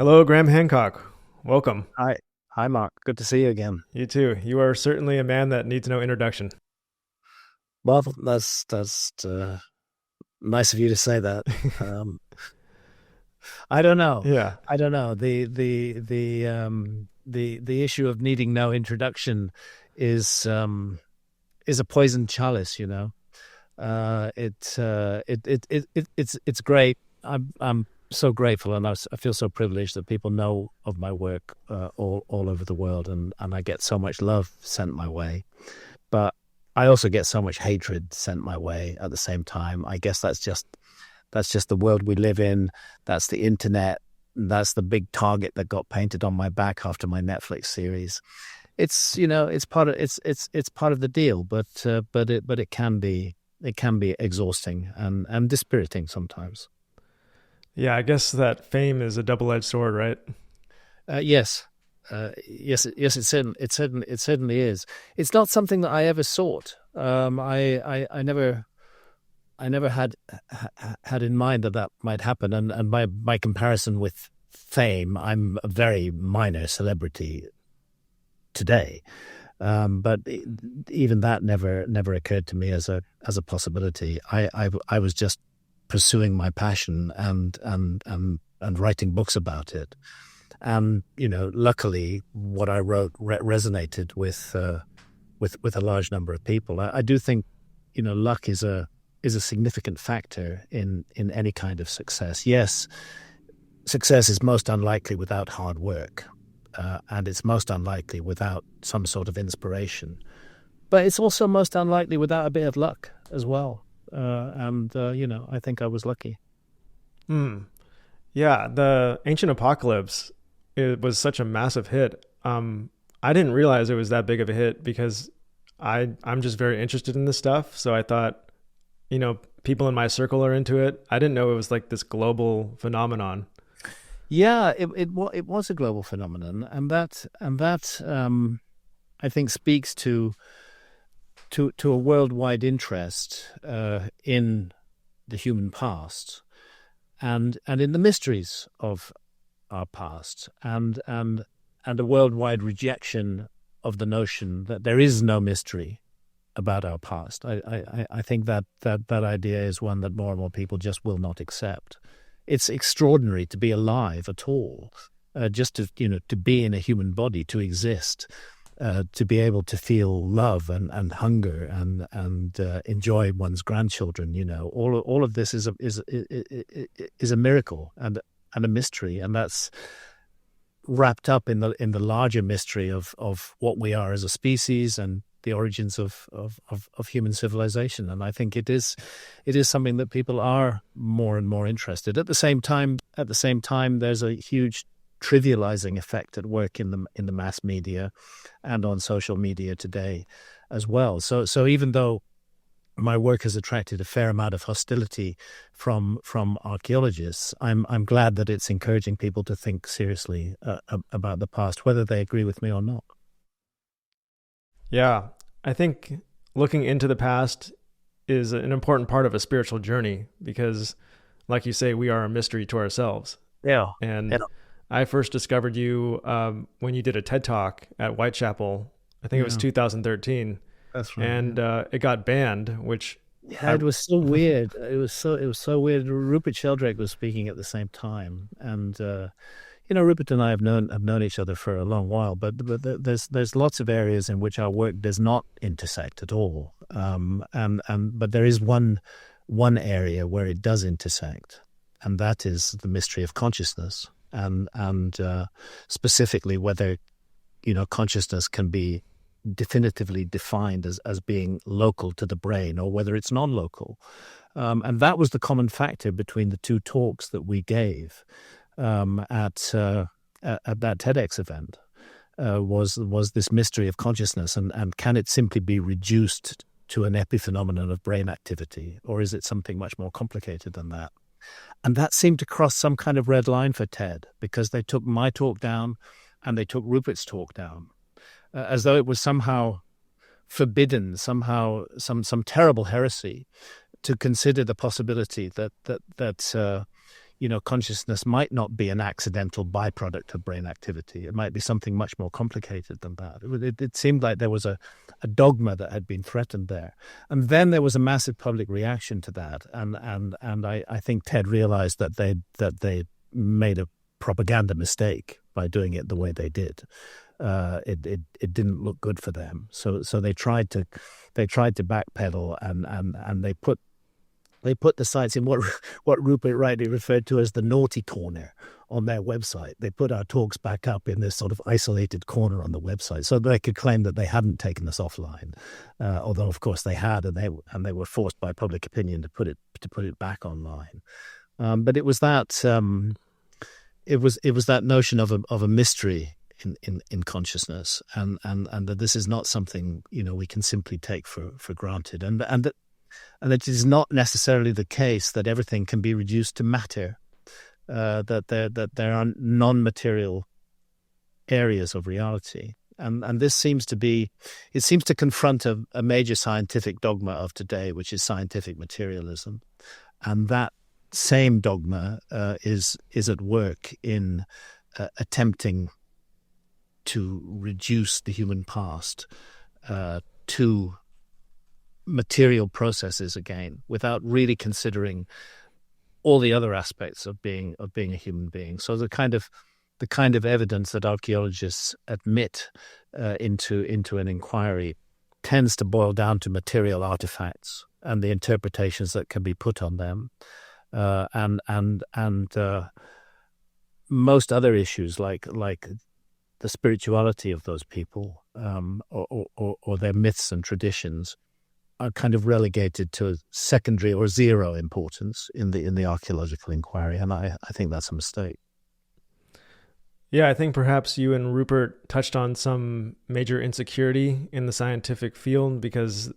Hello, Graham Hancock. Welcome. Hi, hi, Mark. Good to see you again. You too. You are certainly a man that needs no introduction. Well, that's nice of you to say that. Um, I don't know. Yeah. I don't know. The issue of needing no introduction is is a poisoned chalice. It's great. I'm so grateful, and I feel so privileged that people know of my work all over the world, and I get so much love sent my way. But I also get so much hatred sent my way at the same time. I guess that's just the world we live in. That's the internet. That's the big target that got painted on my back after my Netflix series. It's it's part of the deal, but it can be exhausting and dispiriting sometimes. Yeah, I guess that fame is a double-edged sword, right? Yes, yes, it certainly is. It's not something that I ever sought. I never had in mind that might happen. And by comparison with fame, I'm a very minor celebrity today. But even that never occurred to me as a possibility. I was just pursuing my passion and writing books about it. And luckily, what I wrote resonated with a large number of people. I do think luck is a significant factor in any kind of success. Yes, success is most unlikely without hard work, and it's most unlikely without some sort of inspiration. But it's also most unlikely without a bit of luck as well. And I think I was lucky. Hmm. Yeah, the Ancient Apocalypse, it was such a massive hit. I didn't realize it was that big of a hit because I'm just very interested in this stuff. So I thought, people in my circle are into it. I didn't know it was like this global phenomenon. Yeah, it was a global phenomenon, and that I think speaks to a worldwide interest in the human past and in the mysteries of our past, and a worldwide rejection of the notion that there is no mystery about our past. I think that idea is one that more and more people just will not accept. It's extraordinary to be alive at all, just to be in a human body, to exist, to be able to feel love and hunger and enjoy one's grandchildren. All of this is a miracle and a mystery, and that's wrapped up in the larger mystery of what we are as a species and the origins of human civilization. And I think it is something that people are more and more interested. At the same time, there's a huge trivializing effect at work in the mass media and on social media today as well. So even though my work has attracted a fair amount of hostility from archaeologists, I'm glad that it's encouraging people to think seriously about the past, whether they agree with me or not. Yeah, I think looking into the past is an important part of a spiritual journey because, like you say, we are a mystery to ourselves. Yeah, And yeah, I first discovered you when you did a TED Talk at Whitechapel. I think it was yeah. 2013, That's right. Yeah. and it got banned, which Yeah, I it was so weird. It was so weird. Rupert Sheldrake was speaking at the same time, and Rupert and I have known each other for a long while, but there's lots of areas in which our work does not intersect at all. And but there is one area where it does intersect, and that is the mystery of consciousness, and specifically whether consciousness can be definitively defined as being local to the brain or whether it's non-local. And that was the common factor between the two talks that we gave at that TEDx event. Was this mystery of consciousness, and can it simply be reduced to an epiphenomenon of brain activity, or is it something much more complicated than that? And that seemed to cross some kind of red line for TED, because they took my talk down and they took Rupert's talk down, as though it was somehow forbidden, somehow some terrible heresy to consider the possibility that consciousness might not be an accidental byproduct of brain activity. It might be something much more complicated than that. It seemed like there was a dogma that had been threatened there. And then there was a massive public reaction to that. And I think Ted realized that they made a propaganda mistake by doing it the way they did. It didn't look good for them. So they tried to backpedal and they put the sites in what Rupert rightly referred to as the naughty corner on their website. They put our talks back up in this sort of isolated corner on the website so they could claim that they hadn't taken us offline, although of course they had, and they were forced by public opinion to put it back online. But it was that it was that notion of a mystery in consciousness, and that this is not something we can simply take for granted, and it is not necessarily the case that everything can be reduced to matter, that there are non-material areas of reality, and this seems to confront a major scientific dogma of today, which is scientific materialism, and that same dogma is at work in attempting to reduce the human past to material processes again, without really considering all the other aspects of being a human being. So the kind of evidence that archaeologists admit into an inquiry tends to boil down to material artifacts and the interpretations that can be put on them, and most other issues like the spirituality of those people, or their myths and traditions, are kind of relegated to secondary or zero importance in the archaeological inquiry, and I think that's a mistake. Yeah, I think perhaps you and Rupert touched on some major insecurity in the scientific field because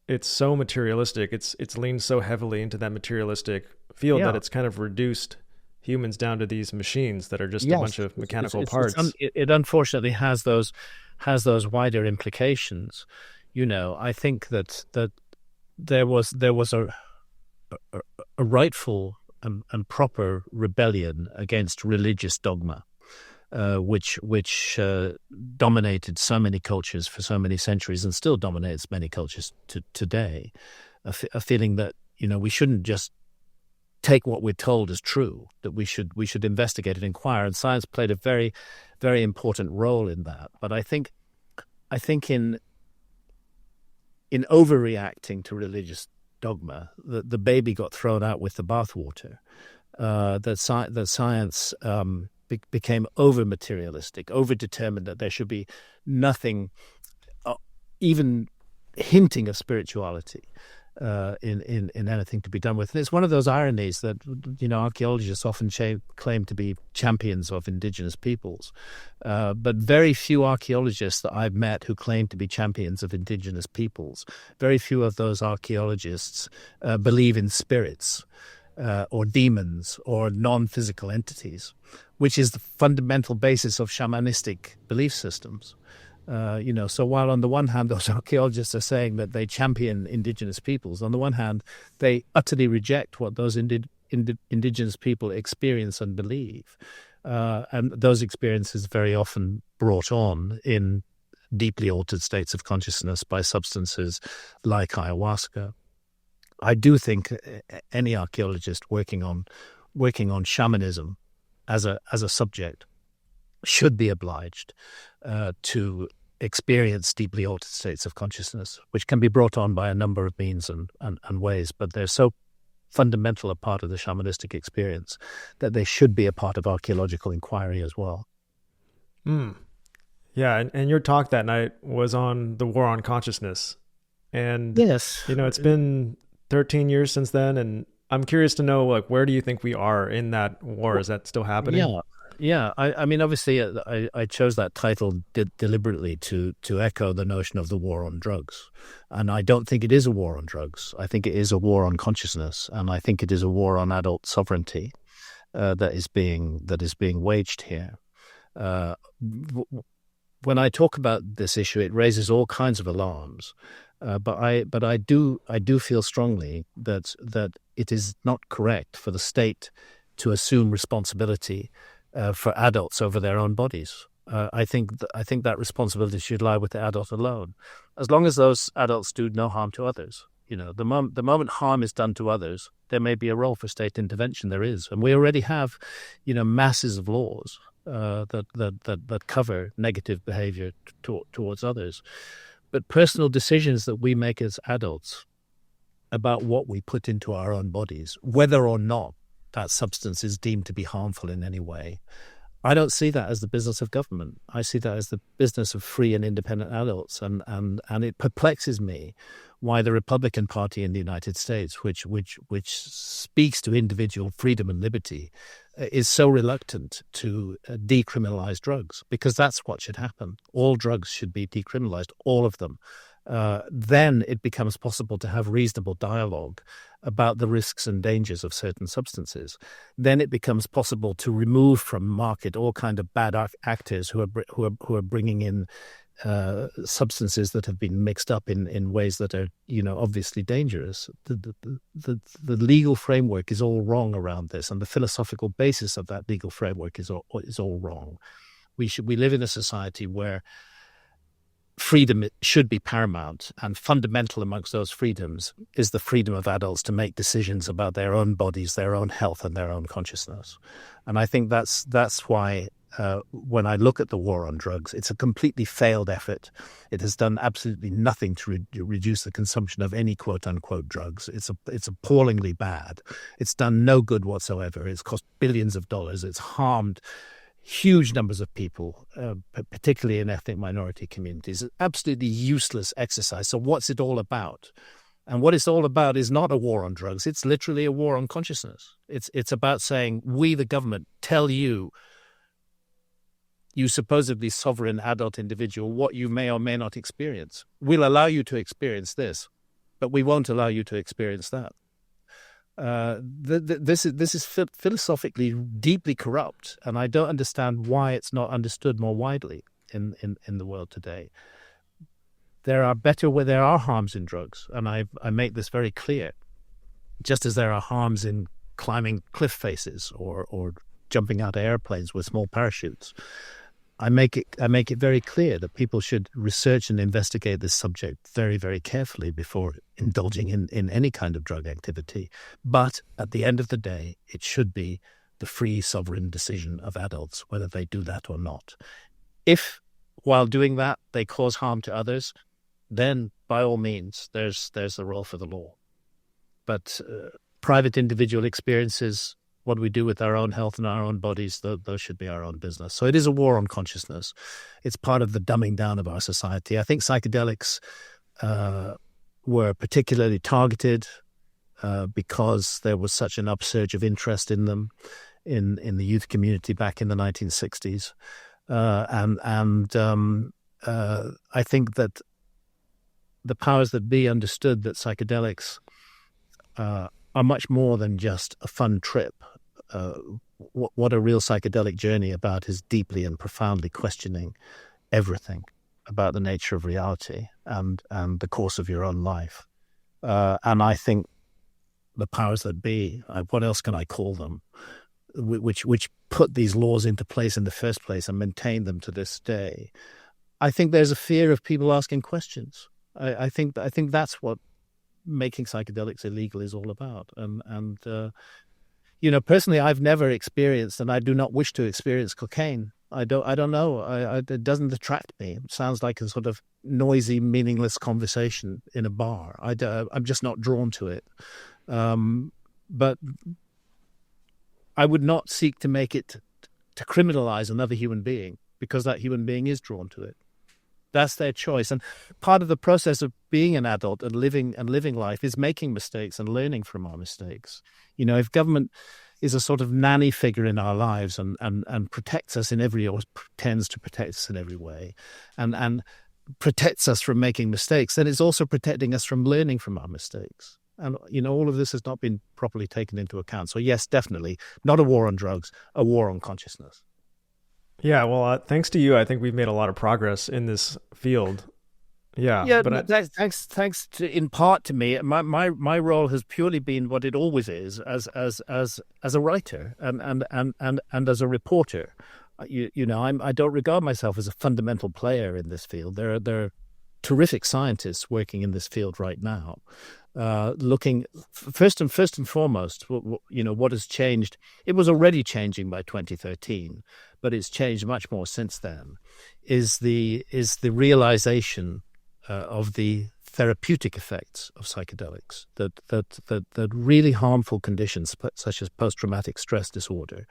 it's so materialistic. It's leaned so heavily into that materialistic field that it's kind of reduced humans down to these machines that are just a bunch of mechanical parts. It unfortunately has those wider implications. I think that there was a rightful and proper rebellion against religious dogma, which dominated so many cultures for so many centuries and still dominates many cultures today. A feeling that we shouldn't just take what we're told as true, that we should investigate and inquire, and science played a very, very important role in that. But I think in overreacting to religious dogma, the baby got thrown out with the bathwater. That science became over materialistic, over determined that there should be nothing, even hinting of spirituality, in anything to be done with. And it's one of those ironies that archaeologists often claim to be champions of indigenous peoples, but very few archaeologists that I've met who claim to be champions of indigenous peoples, very few of those archaeologists believe in spirits or demons or non-physical entities, which is the fundamental basis of shamanistic belief systems. So while on the one hand those archaeologists are saying that they champion indigenous peoples, on the one hand they utterly reject what those indigenous people experience and believe, and those experiences very often brought on in deeply altered states of consciousness by substances like ayahuasca. I do think any archaeologist working on shamanism as a subject should be obliged to experience deeply altered states of consciousness, which can be brought on by a number of means and ways, but they're so fundamental a part of the shamanistic experience that they should be a part of archaeological inquiry as well. Yeah, and your talk that night was on the war on consciousness. And yes, it's been 13 years since then, and I'm curious to know, where do you think we are in that war? Is that still happening? Yeah. I mean, obviously, I chose that title deliberately to echo the notion of the war on drugs, and I don't think it is a war on drugs. I think it is a war on consciousness, and I think it is a war on adult sovereignty that is being waged here. When I talk about this issue, it raises all kinds of alarms, but I do feel strongly that it is not correct for the state to assume responsibility for adults over their own bodies. I think that responsibility should lie with the adult alone, as long as those adults do no harm to others. The moment harm is done to others, there may be a role for state intervention. There is, and we already have, masses of laws that cover negative behavior towards others. But personal decisions that we make as adults about what we put into our own bodies, whether or not that substance is deemed to be harmful in any way, I don't see that as the business of government. I see that as the business of free and independent adults, and it perplexes me why the Republican Party in the United States, which speaks to individual freedom and liberty, is so reluctant to decriminalize drugs, because that's what should happen. All drugs should be decriminalized, all of them. Then it becomes possible to have reasonable dialogue about the risks and dangers of certain substances. Then it becomes possible to remove from market all kind of bad actors who are bringing in substances that have been mixed up in ways that are obviously dangerous. The legal framework is all wrong around this, and the philosophical basis of that legal framework is all wrong. We live in a society where freedom should be paramount, and fundamental amongst those freedoms is the freedom of adults to make decisions about their own bodies, their own health, and their own consciousness. And I think that's why when I look at the war on drugs, it's a completely failed effort. It has done absolutely nothing to reduce the consumption of any quote-unquote drugs. It's appallingly bad. It's done no good whatsoever. It's cost billions of dollars. It's harmed huge numbers of people, particularly in ethnic minority communities. It's absolutely useless exercise. So what's it all about? And what it's all about is not a war on drugs. It's literally a war on consciousness. It's about saying, we, the government, tell you, you supposedly sovereign adult individual, what you may or may not experience. We'll allow you to experience this, but we won't allow you to experience that. This is philosophically deeply corrupt, and I don't understand why it's not understood more widely in the world today. There are harms in drugs, and I make this very clear. Just as there are harms in climbing cliff faces or jumping out of airplanes with small parachutes, I make it very clear that people should research and investigate this subject very, very carefully before indulging in any kind of drug activity. But at the end of the day, it should be the free, sovereign decision of adults whether they do that or not. If, while doing that, they cause harm to others, then by all means, there's a role for the law. But private individual experiences, what we do with our own health and our own bodies, those should be our own business. So it is a war on consciousness. It's part of the dumbing down of our society. I think psychedelics were particularly targeted because there was such an upsurge of interest in them in the youth community back in the 1960s. I think that the powers that be understood that psychedelics are much more than just a fun trip. What a real psychedelic journey about is deeply and profoundly questioning everything about the nature of reality and the course of your own life. And I think the powers that be, what else can I call them, which put these laws into place in the first place and maintain them to this day, I think there's a fear of people asking questions. I think that's what making psychedelics illegal is all about. Personally, I've never experienced, and I do not wish to experience, cocaine. I don't know. It doesn't attract me. It sounds like a sort of noisy, meaningless conversation in a bar. I'm just not drawn to it. But I would not seek to make it to criminalize another human being because that human being is drawn to it. That's their choice. And part of the process of being an adult and living life is making mistakes and learning from our mistakes. If government is a sort of nanny figure in our lives and protects us or pretends to protect us in every way and protects us from making mistakes, then it's also protecting us from learning from our mistakes. And, all of this has not been properly taken into account. So yes, definitely not a war on drugs, a war on consciousness. Yeah, well, thanks to you, I think we've made a lot of progress in this field. Yeah, Yeah, but thanks to, in part to me. My role has purely been what it always is, as a writer and as a reporter. I don't regard myself as a fundamental player in this field. There are terrific scientists working in this field right now, looking first and foremost. What has changed? It was already changing by 2013, but it's changed much more since then. Is the realization of the therapeutic effects of psychedelics, that really harmful conditions such as post-traumatic stress disorder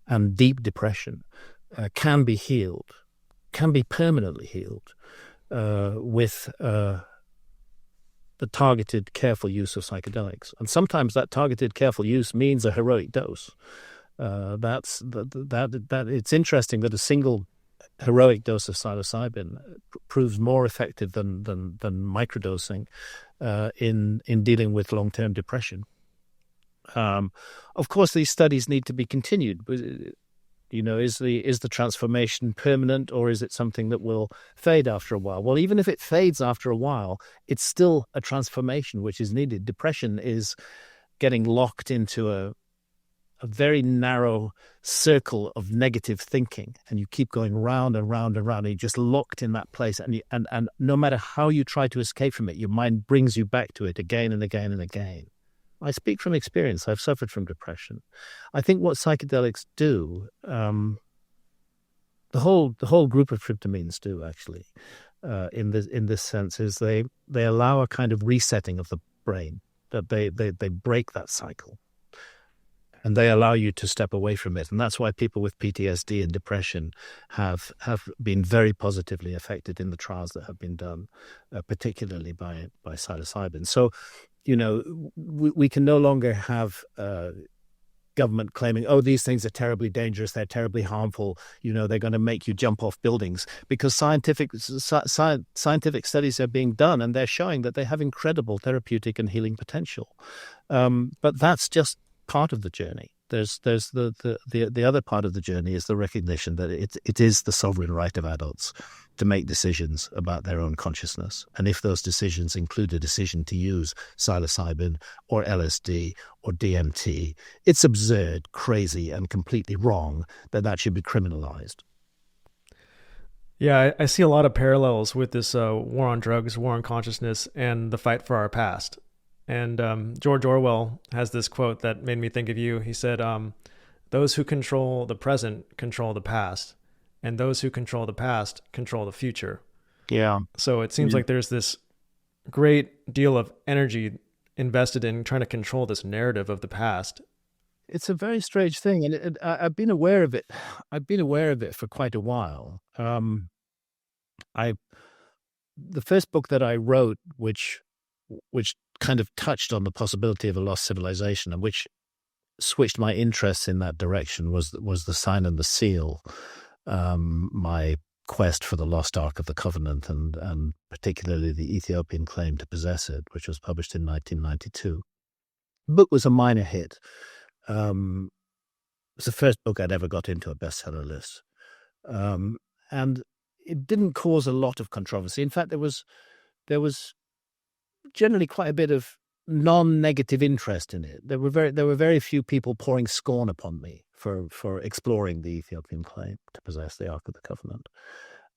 and deep depression can be healed, can be permanently healed with the targeted, careful use of psychedelics. And sometimes that targeted, careful use means a heroic dose. That it's interesting that a single heroic dose of psilocybin proves more effective than microdosing in dealing with long-term depression. Of course, these studies need to be continued. Is the transformation permanent, or is it something that will fade after a while? Well, even if it fades after a while, it's still a transformation which is needed. Depression is getting locked into a very narrow circle of negative thinking, and you keep going round and round and round, and you're just locked in that place. And no matter how you try to escape from it, your mind brings you back to it again and again and again. I speak from experience. I've suffered from depression. I think what psychedelics do, the whole group of tryptamines do actually, in this sense, is they allow a kind of resetting of the brain. That they break that cycle, and they allow you to step away from it. And that's why people with PTSD and depression have been very positively affected in the trials that have been done, particularly by psilocybin. So, we can no longer have government claiming, oh, these things are terribly dangerous, they're terribly harmful, they're going to make you jump off buildings, because scientific studies are being done, and they're showing that they have incredible therapeutic and healing potential. But that's just part of the journey. There's the other part of the journey is the recognition that it is the sovereign right of adults to make decisions about their own consciousness. And if those decisions include a decision to use psilocybin or LSD or DMT, it's absurd, crazy, and completely wrong that should be criminalized. yeah, I see a lot of parallels with this war on drugs, war on consciousness, and the fight for our past. And George Orwell has this quote that made me think of you. He said, those who control the present control the past, and those who control the past control the future. Yeah. So it seems like there's this great deal of energy invested in trying to control this narrative of the past. It's a very strange thing, and I've been aware of it. I've been aware of it for quite a while. The first book that I wrote, which kind of touched on the possibility of a lost civilization, and which switched my interests in that direction, was The Sign and the Seal, my quest for the lost Ark of the Covenant, and particularly the Ethiopian claim to possess it, which was published in 1992. The book was a minor hit. It was the first book I'd ever got into a bestseller list. And it didn't cause a lot of controversy. In fact, there was generally quite a bit of non-negative interest in it. There were very few people pouring scorn upon me for exploring the Ethiopian claim to possess the Ark of the Covenant.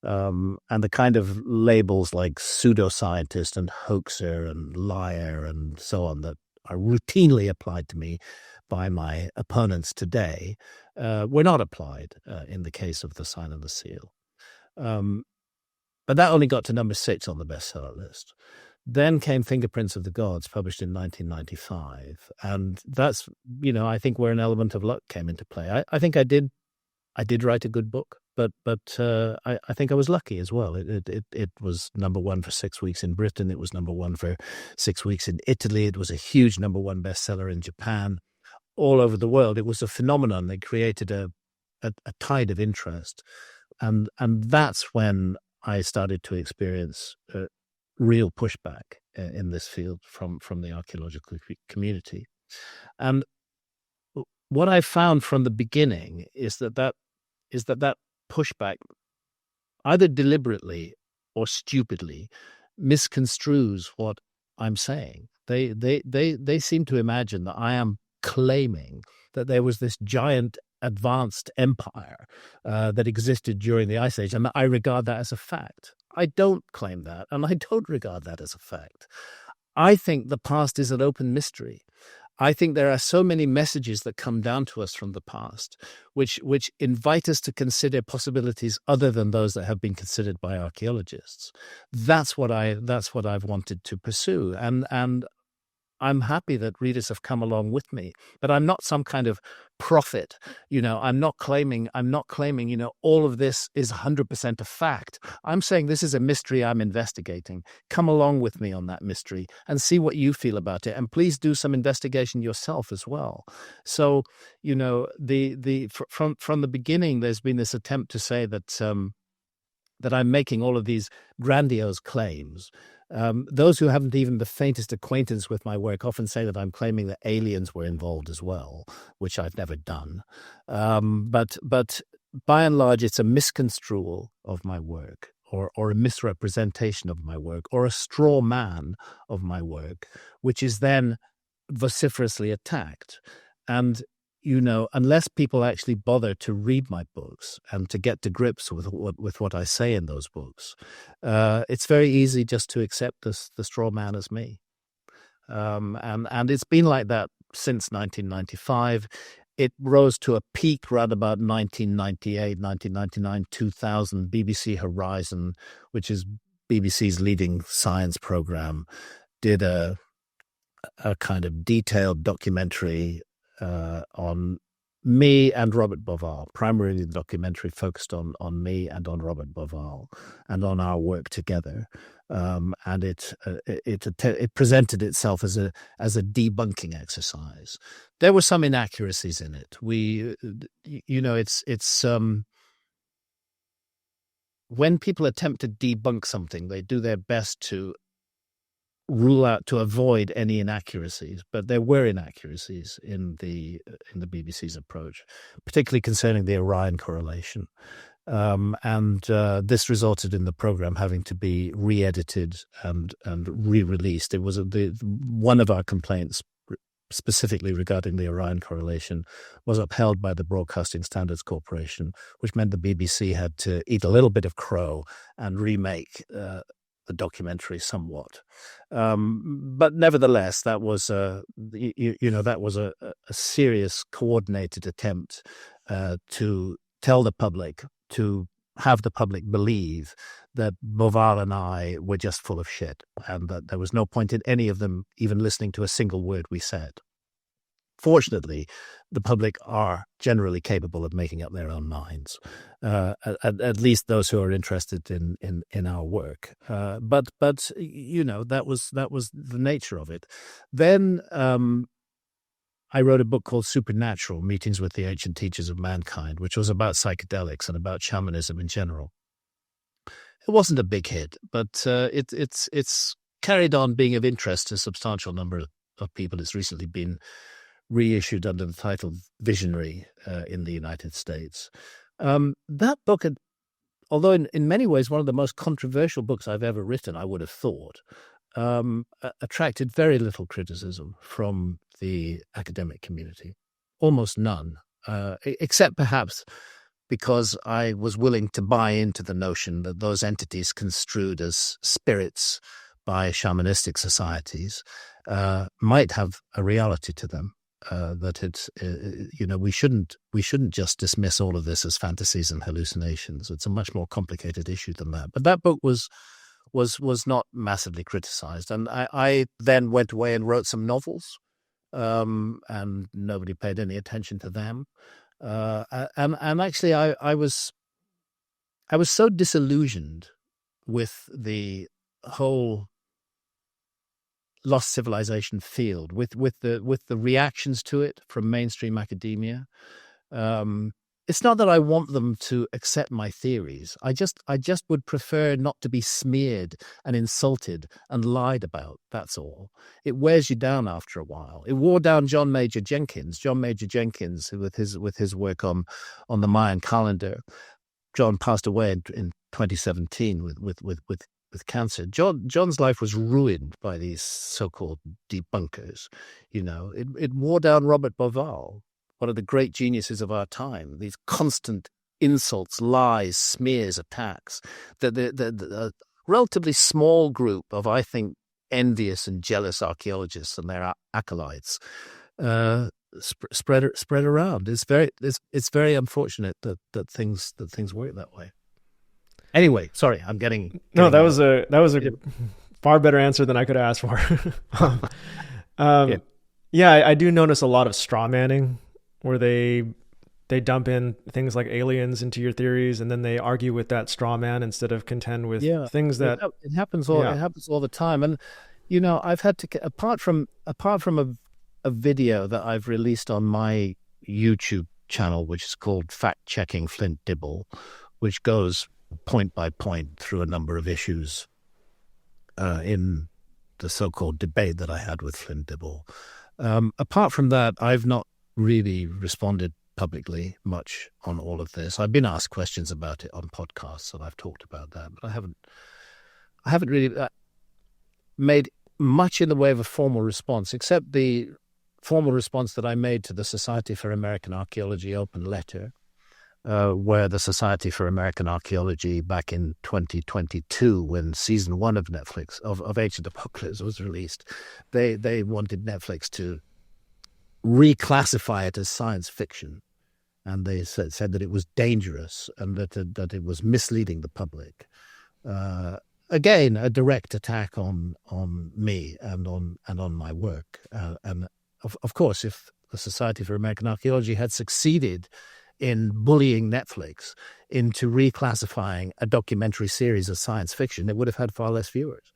And the kind of labels like pseudoscientist and hoaxer and liar and so on that are routinely applied to me by my opponents today were not applied in the case of The Sign and the Seal. But that only got to number 6 on the bestseller list. Then came Fingerprints of the Gods, published in 1995. And that's, I think where an element of luck came into play. I think I did write a good book, but I think I was lucky as well. It was number 1 for 6 weeks in Britain. It was number 1 for 6 weeks in Italy. It was a huge number 1 bestseller in Japan. All over the world, it was a phenomenon. They created a tide of interest. And that's when I started to experience real pushback in this field from the archaeological community. And what I found from the beginning is that pushback, either deliberately or stupidly, misconstrues what I'm saying. They seem to imagine that I am claiming that there was this giant advanced empire that existed during the Ice Age, and that I regard that as a fact. I don't claim that, and I don't regard that as a fact. I think the past is an open mystery. I think there are so many messages that come down to us from the past, which invite us to consider possibilities other than those that have been considered by archaeologists. That's what I've wanted to pursue, and I'm happy that readers have come along with me, but I'm not some kind of prophet. I'm not claiming, all of this is 100% a fact. I'm saying this is a mystery I'm investigating. Come along with me on that mystery and see what you feel about it. And please do some investigation yourself as well. So, from the beginning, there's been this attempt to say that I'm making all of these grandiose claims. Those who haven't even the faintest acquaintance with my work often say that I'm claiming that aliens were involved as well, which I've never done. But by and large, it's a misconstrual of my work, or a misrepresentation of my work, or a straw man of my work, which is then vociferously attacked. And unless people actually bother to read my books and to get to grips with what I say in those books, it's very easy just to accept the straw man as me. And it's been like that since 1995. It rose to a peak around about 1998, 1999, 2000. BBC Horizon, which is BBC's leading science program, did a kind of detailed documentary on me and Robert Bauval. Primarily, the documentary focused on me and on Robert Bauval and on our work together. And it presented itself as a debunking exercise. There were some inaccuracies in it. It's when people attempt to debunk something, they do their best to rule out, to avoid any inaccuracies, but there were inaccuracies in the BBC's approach, particularly concerning the Orion correlation, and this resulted in the program having to be re-edited and re-released. It was one of our complaints, specifically regarding the Orion correlation, was upheld by the Broadcasting Standards Corporation, which meant the BBC had to eat a little bit of crow and remake the documentary somewhat, but nevertheless, that was a serious, coordinated attempt to tell the public, to have the public believe that Bauval and I were just full of shit, and that there was no point in any of them even listening to a single word we said. Fortunately, the public are generally capable of making up their own minds, at least those who are interested in our work. But that was the nature of it. Then I wrote a book called Supernatural: Meetings with the Ancient Teachers of Mankind, which was about psychedelics and about shamanism in general. It wasn't a big hit, but it's carried on being of interest to a substantial number of people. It's recently been reissued under the title Visionary in the United States. That book, although in many ways one of the most controversial books I've ever written, I would have thought, attracted very little criticism from the academic community, almost none, except perhaps because I was willing to buy into the notion that those entities construed as spirits by shamanistic societies might have a reality to them. That it's we shouldn't just dismiss all of this as fantasies and hallucinations. It's a much more complicated issue than that. But that book was not massively criticized, and I then went away and wrote some novels, and nobody paid any attention to them. And actually, I was so disillusioned with the whole lost civilization field, with the reactions to it from mainstream academia. It's not that I want them to accept my theories. I just would prefer not to be smeared and insulted and lied about. That's all. It wears you down after a while. It wore down John Major Jenkins, with his work on the Mayan calendar. John passed away in 2017 with cancer. John's life was ruined by these so-called debunkers. It wore down Robert Bauval, one of the great geniuses of our time. These constant insults, lies, smears, attacks. The relatively small group of, I think, envious and jealous archaeologists and their acolytes spread around. It's very unfortunate that things work that way. Anyway, sorry, I'm getting no. That was a far better answer than I could ask for. I do notice a lot of straw manning, where they dump in things like aliens into your theories, and then they argue with that straw man instead of contend with things that it happens all. It happens all the time, and I've had to, apart from a video that I've released on my YouTube channel, which is called Fact Checking Flint Dibble, which goes point by point through a number of issues in the so-called debate that I had with Flint Dibble. Apart from that, I've not really responded publicly much on all of this. I've been asked questions about it on podcasts, and I've talked about that, but I haven't really made much in the way of a formal response, except the formal response that I made to the Society for American Archaeology open letter, where the Society for American Archaeology, back in 2022, when season 1 of Netflix of Ancient Apocalypse was released, they wanted Netflix to reclassify it as science fiction, and they said that it was dangerous and that it was misleading the public. Again, a direct attack on me and on my work. And of course, if the Society for American Archaeology had succeeded in bullying Netflix into reclassifying a documentary series as science fiction, it would have had far less viewers.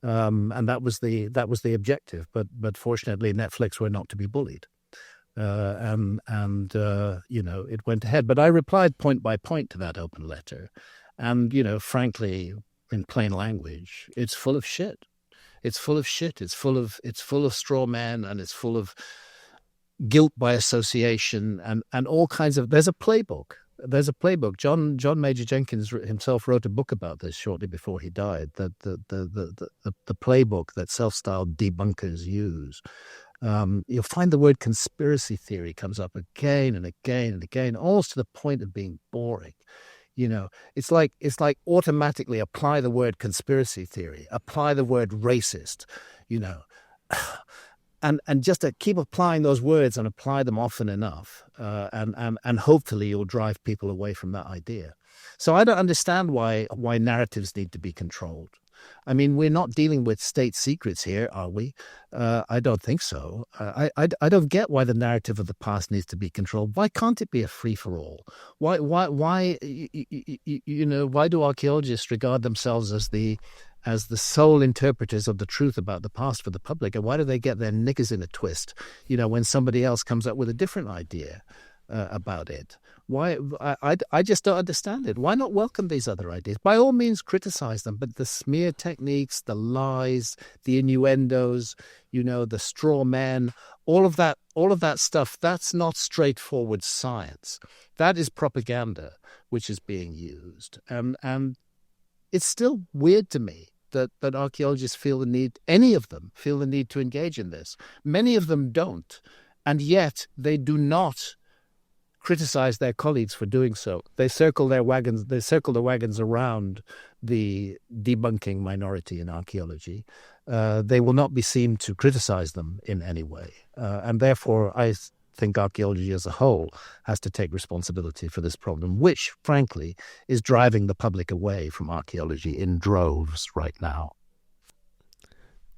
And that was the objective. But fortunately, Netflix were not to be bullied. It went ahead. But I replied point by point to that open letter. And, frankly, in plain language, it's full of shit. It's full of shit. It's full of straw men, and it's full of guilt by association and all kinds of. There's a playbook. John Major Jenkins himself wrote a book about this shortly before he died. That the playbook that self-styled debunkers use. You'll find the word conspiracy theory comes up again and again and again, almost to the point of being boring. It's like automatically apply the word conspiracy theory, apply the word racist, and just to keep applying those words and apply them often enough, and hopefully you'll drive people away from that idea. So I don't understand why narratives need to be controlled. I mean, we're not dealing with state secrets here, are we? I don't think so. I don't get why the narrative of the past needs to be controlled. Why can't it be a free-for-all? Why do archaeologists regard themselves as the sole interpreters of the truth about the past for the public? And why do they get their knickers in a twist, when somebody else comes up with a different idea about it? Why? I just don't understand it. Why not welcome these other ideas? By all means, criticize them, but the smear techniques, the lies, the innuendos, the straw men, all of that stuff, that's not straightforward science. That is propaganda, which is being used. And it's still weird to me that archaeologists any of them feel the need to engage in this. Many of them don't, and yet they do not criticize their colleagues for doing so. They circle the wagons around the debunking minority in archaeology. They will not be seen to criticize them in any way. And therefore, I think archaeology as a whole has to take responsibility for this problem, which, frankly, is driving the public away from archaeology in droves right now.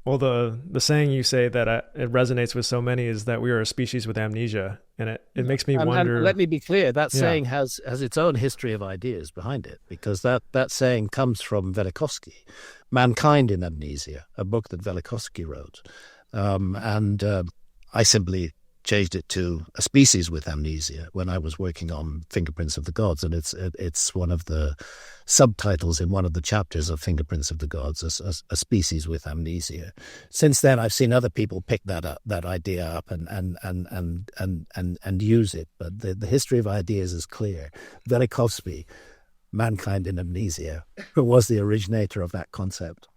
Well, the saying you say that it resonates with so many is that we are a species with amnesia, and it makes me wonder. And let me be clear: that saying has its own history of ideas behind it, because that saying comes from Velikovsky, "Mankind in Amnesia," a book that Velikovsky wrote, and I simply changed it to "A Species with Amnesia" when I was working on Fingerprints of the Gods, and it's one of the subtitles in one of the chapters of Fingerprints of the Gods, a species with amnesia. Since then, I've seen other people pick that idea up and use it. But the history of ideas is clear. Velikovsky mankind in amnesia, who was the originator of that concept.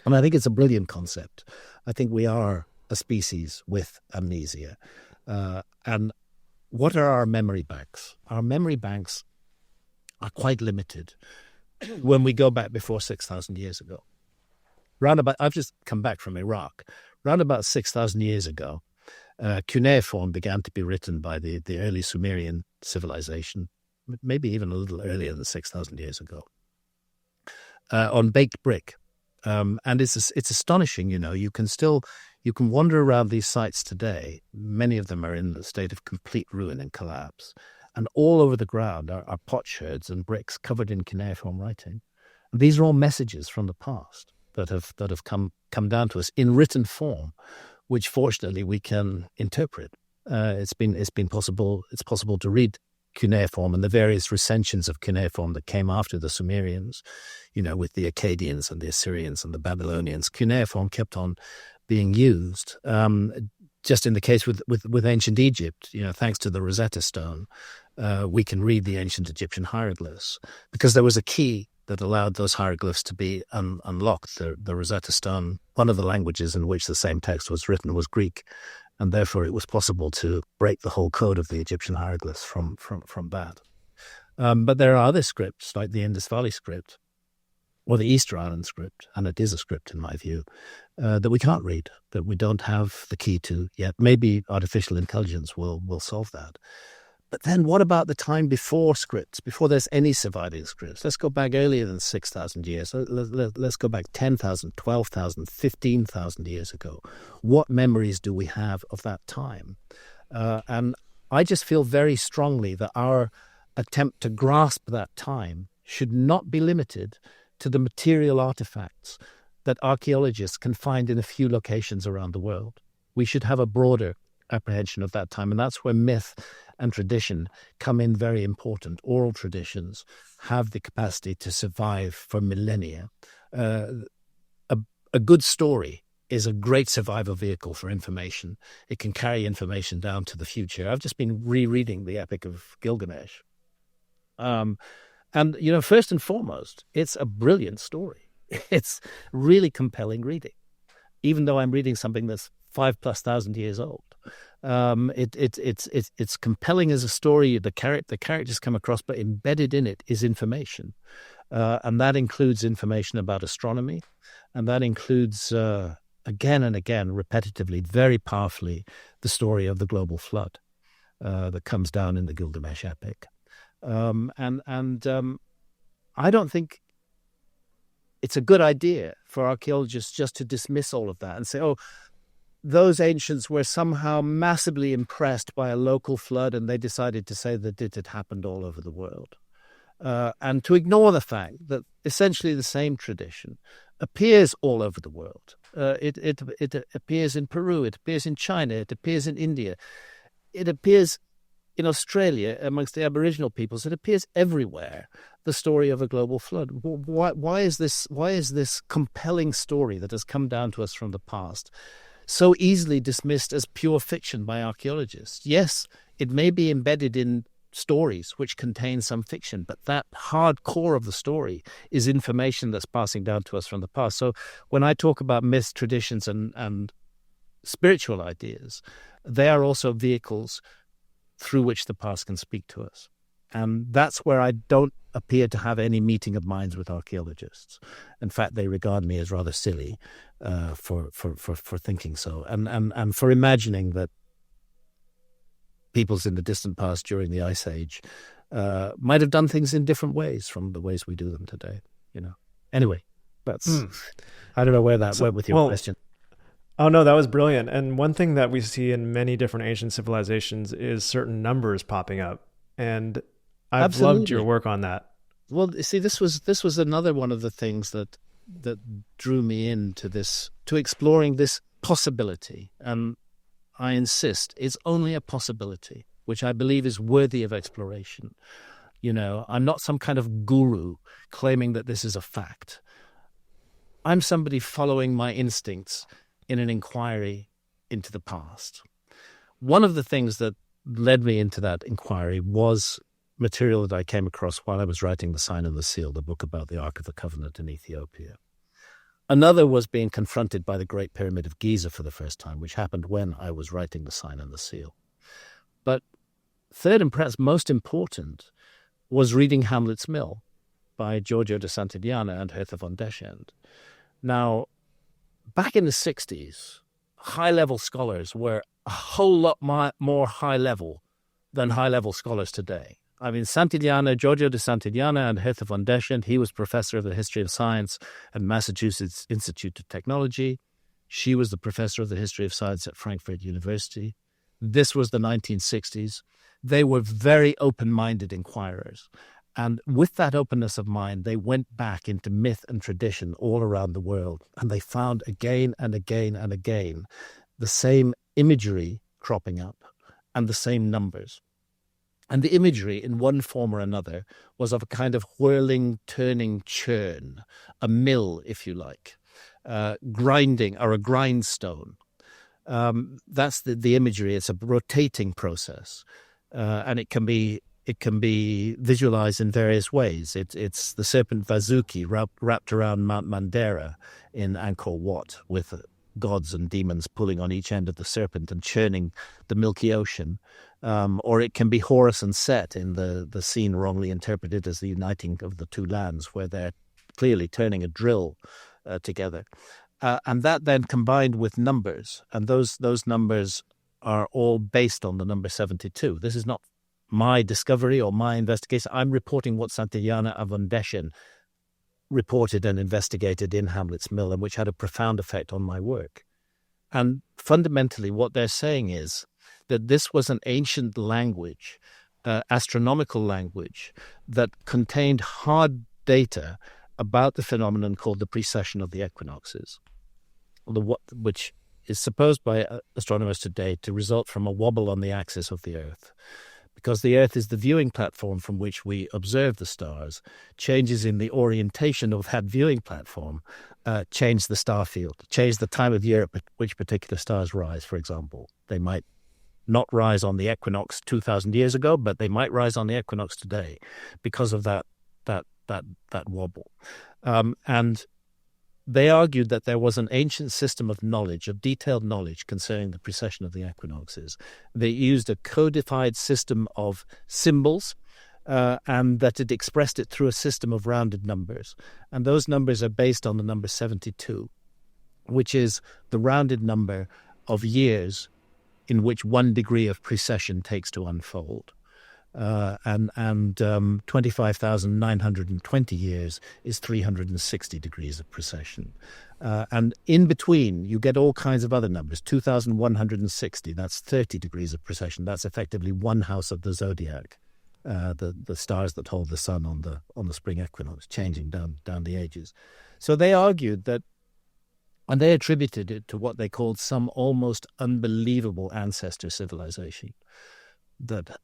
And I think it's a brilliant concept. I think we are a species with amnesia. And what are our memory banks? Our memory banks are quite limited when we go back before 6,000 years ago. I've just come back from Iraq. Round about 6,000 years ago, cuneiform began to be written by the early Sumerian civilization, maybe even a little earlier than 6,000 years ago, on baked brick. And it's astonishing, you can wander around these sites today. Many of them are in a state of complete ruin and collapse. And all over the ground are potsherds and bricks covered in cuneiform writing. And these are all messages from the past that have come down to us in written form, which fortunately we can interpret. It's possible to read cuneiform and the various recensions of cuneiform that came after the Sumerians, with the Akkadians and the Assyrians and the Babylonians. Cuneiform kept on being used. Just in the case with ancient Egypt, thanks to the Rosetta Stone, we can read the ancient Egyptian hieroglyphs because there was a key that allowed those hieroglyphs to be unlocked. The Rosetta Stone, one of the languages in which the same text was written was Greek, and therefore it was possible to break the whole code of the Egyptian hieroglyphs from that. But there are other scripts, like the Indus Valley script or the Easter Island script, and it is a script in my view, that we can't read, that we don't have the key to yet. Maybe artificial intelligence will solve that. But then what about the time before scripts, before there's any surviving scripts? Let's go back earlier than 6,000 years. Let's go back 10,000, 12,000, 15,000 years ago. What memories do we have of that time? And I just feel very strongly that our attempt to grasp that time should not be limited to the material artifacts that archaeologists can find in a few locations around the world. We should have a broader apprehension of that time, and that's where myth and tradition come in very important. Oral traditions have the capacity to survive for millennia. A good story is a great survival vehicle for information. It can carry information down to the future. I've just been rereading the Epic of Gilgamesh. And, first and foremost, it's a brilliant story. It's really compelling reading, even though I'm reading something that's 5,000+ years old. It's compelling as a story. The characters come across, but embedded in it is information, and that includes information about astronomy, and that includes again and again, repetitively, very powerfully, the story of the global flood that comes down in the Gilgamesh epic, and I don't think it's a good idea for archaeologists just to dismiss all of that and say, oh, those ancients were somehow massively impressed by a local flood and they decided to say that it had happened all over the world. And to ignore the fact that essentially the same tradition appears all over the world. It appears in Peru, it appears in China, it appears in India, it appears in Australia amongst the Aboriginal peoples. It appears everywhere, the story of a global flood. Why is this compelling story that has come down to us from the past so easily dismissed as pure fiction by archaeologists? Yes, it may be embedded in stories which contain some fiction, but that hard core of the story is information that's passing down to us from the past. So when I talk about myths, traditions, and spiritual ideas, they are also vehicles through which the past can speak to us. And that's where I don't appear to have any meeting of minds with archaeologists. In fact, they regard me as rather silly for thinking so, and for imagining that peoples in the distant past during the Ice Age might have done things in different ways from the ways we do them today. Anyway, that's I don't know where that went with your question. Oh, no, that was brilliant. And one thing that we see in many different ancient civilizations is certain numbers popping up. And I've loved your work on that. Well, see, this was another one of the things that drew me into this, to exploring this possibility. And I insist, it's only a possibility, which I believe is worthy of exploration. I'm not some kind of guru claiming that this is a fact. I'm somebody following my instincts in an inquiry into the past. One of the things that led me into that inquiry was material that I came across while I was writing The Sign and the Seal, the book about the Ark of the Covenant in Ethiopia. Another was being confronted by the Great Pyramid of Giza for the first time, which happened when I was writing The Sign and the Seal. But third, and perhaps most important, was reading Hamlet's Mill by Giorgio de Santillana and Hertha von Deschend. Now, back in the 60s, high-level scholars were a whole lot more high-level than high-level scholars today. I mean, Santillana, Giorgio de Santillana and Hertha von Deschend, he was professor of the history of science at Massachusetts Institute of Technology. She was the professor of the history of science at Frankfurt University. This was the 1960s. They were very open-minded inquirers. And with that openness of mind, they went back into myth and tradition all around the world. And they found again and again and again the same imagery cropping up and the same numbers. And the imagery, in one form or another, was of a kind of whirling, turning churn, a mill, if you like, grinding, or a grindstone. That's the imagery. It's a rotating process, and it can be visualized in various ways. It's the serpent Vasuki wrapped around Mount Mandara in Angkor Wat, with gods and demons pulling on each end of the serpent and churning the Milky Ocean. Or it can be Horus and Set in the scene wrongly interpreted as the uniting of the two lands, where they're clearly turning a drill together. And that then combined with numbers, and those numbers are all based on the number 72. This is not my discovery or my investigation. I'm reporting what Santillana and von Deschend reported and investigated in Hamlet's Mill, and which had a profound effect on my work. And fundamentally, what they're saying is that this was an ancient language, astronomical language, that contained hard data about the phenomenon called the precession of the equinoxes, which is supposed by astronomers today to result from a wobble on the axis of the Earth. Because the Earth is the viewing platform from which we observe the stars, changes in the orientation of that viewing platform change the star field, change the time of year at which particular stars rise, for example. They might not rise on the equinox 2,000 years ago, but they might rise on the equinox today because of that wobble. And they argued that there was an ancient system of knowledge, of detailed knowledge concerning the precession of the equinoxes. They used a codified system of symbols, and that it expressed it through a system of rounded numbers. And those numbers are based on the number 72, which is the rounded number of years in which 1 degree of precession takes to unfold. And 25,920 years is 360 degrees of precession. And in between, you get all kinds of other numbers. 2,160, that's 30 degrees of precession. That's effectively one house of the zodiac, the stars that hold the sun on the spring equinox, changing down the ages. So they argued that, and they attributed it to what they called some almost unbelievable ancestor civilization that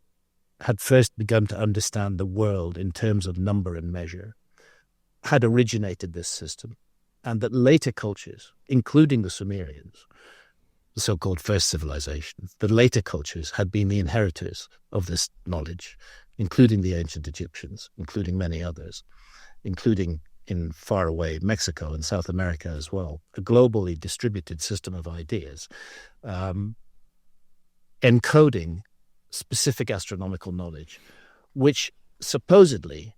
had first begun to understand the world in terms of number and measure, had originated this system, and that later cultures, including the Sumerians, the so-called first civilization, the later cultures had been the inheritors of this knowledge, including the ancient Egyptians, including many others, including in faraway Mexico and South America as well, a globally distributed system of ideas, encoding specific astronomical knowledge, which supposedly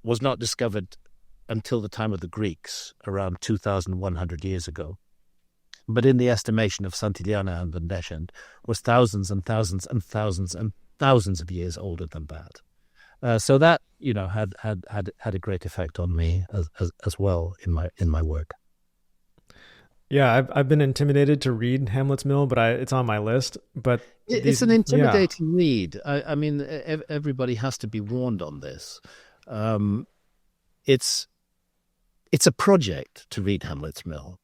was not discovered until the time of the Greeks, around 2,100 years ago, but in the estimation of Santillana and von Deschend, was thousands and thousands and thousands and thousands of years older than that. So that, had a great effect on me as well in my work. Yeah, I've been intimidated to read Hamlet's Mill, but it's on my list. But it's an intimidating read. I mean, everybody has to be warned on this. It's a project to read Hamlet's Mill.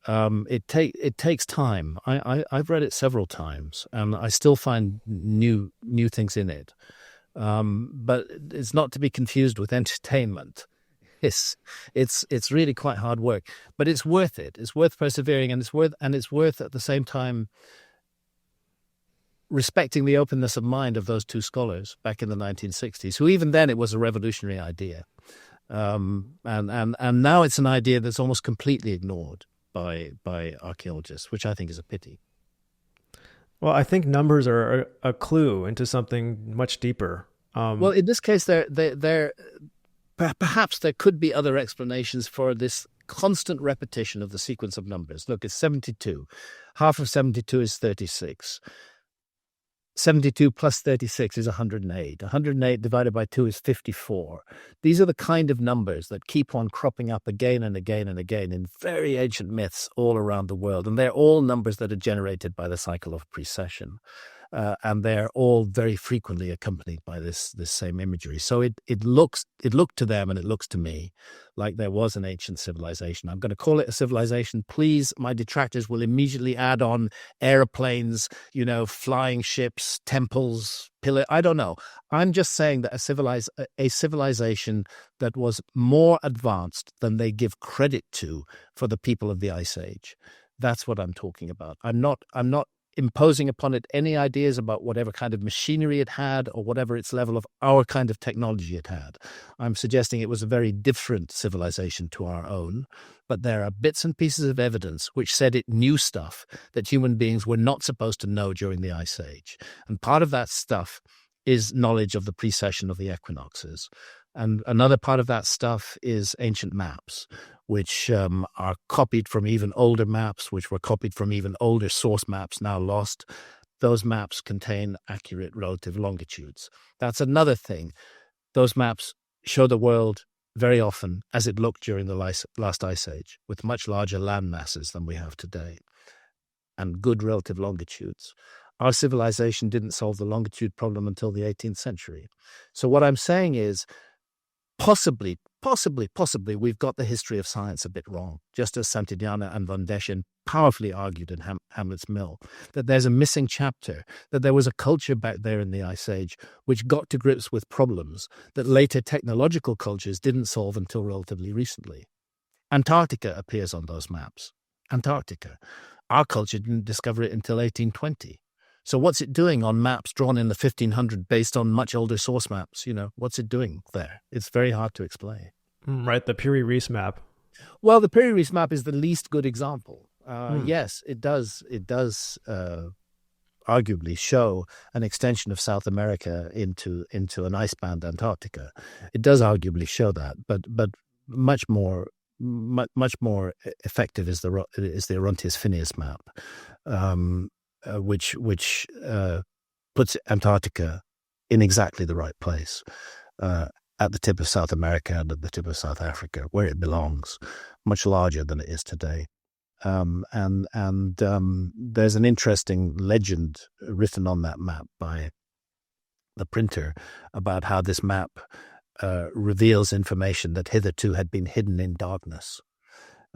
It takes time. I've read it several times, and I still find new things in it. But it's not to be confused with entertainment. It's really quite hard work, but it's worth it. It's worth persevering, and it's worth at the same time respecting the openness of mind of those two scholars back in the 1960s, who even then it was a revolutionary idea. And now it's an idea that's almost completely ignored by archaeologists, which I think is a pity. Well, I think numbers are a clue into something much deeper. Well, in this case, perhaps there could be other explanations for this constant repetition of the sequence of numbers. Look, it's 72. Half of 72 is 36. 72 plus 36 is 108. 108 divided by 2 is 54. These are the kind of numbers that keep on cropping up again and again and again in very ancient myths all around the world. And they're all numbers that are generated by the cycle of precession. And they're all very frequently accompanied by this same imagery. So it looked to them, and it looks to me, like there was an ancient civilization. I'm going to call it a civilization. Please, my detractors will immediately add on airplanes, flying ships, temples, pillars. I don't know. I'm just saying that a civilization that was more advanced than they give credit to for the people of the Ice Age. That's what I'm talking about. I'm not imposing upon it any ideas about whatever kind of machinery it had or whatever its level of our kind of technology it had. I'm suggesting it was a very different civilization to our own, but there are bits and pieces of evidence which said it knew stuff that human beings were not supposed to know during the Ice Age. And part of that stuff is knowledge of the precession of the equinoxes. And another part of that stuff is ancient maps, which are copied from even older maps, which were copied from even older source maps now lost. Those maps contain accurate relative longitudes. That's another thing. Those maps show the world very often as it looked during the last Ice Age, with much larger land masses than we have today, and good relative longitudes. Our civilization didn't solve the longitude problem until the 18th century. So what I'm saying is, possibly, we've got the history of science a bit wrong, just as Santayana and von Deschen powerfully argued in Hamlet's Mill, that there's a missing chapter, that there was a culture back there in the Ice Age which got to grips with problems that later technological cultures didn't solve until relatively recently. Antarctica appears on those maps. Antarctica. Our culture didn't discover it until 1820. So what's it doing on maps drawn in the 1500 based on much older source maps? What's it doing there? It's very hard to explain. Right, the Piri-Reis map. Well, the Piri-Reis map is the least good example. Yes, it does arguably show an extension of South America into an ice band Antarctica. It does arguably show that, but much more effective is the Orontes Phineas map. Which puts Antarctica in exactly the right place, at the tip of South America and at the tip of South Africa, where it belongs, much larger than it is today. And there's an interesting legend written on that map by the printer about how this map reveals information that hitherto had been hidden in darkness.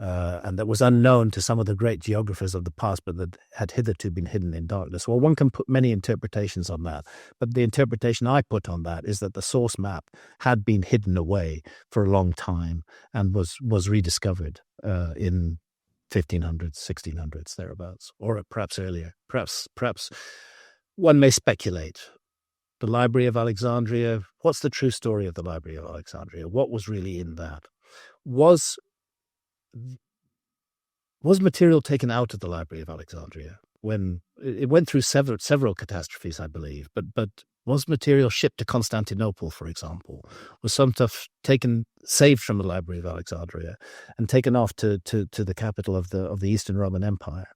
And that was unknown to some of the great geographers of the past, but that had hitherto been hidden in darkness. Well, one can put many interpretations on that, but the interpretation I put on that is that the source map had been hidden away for a long time and was rediscovered in 1500s, 1600s, thereabouts, or perhaps earlier. Perhaps one may speculate. The Library of Alexandria, what's the true story of the Library of Alexandria? What was really in that? Was material taken out of the Library of Alexandria when it went through several catastrophes, I believe, but was material shipped to Constantinople, for example? Was some stuff saved from the Library of Alexandria and taken off to the capital of the Eastern Roman Empire,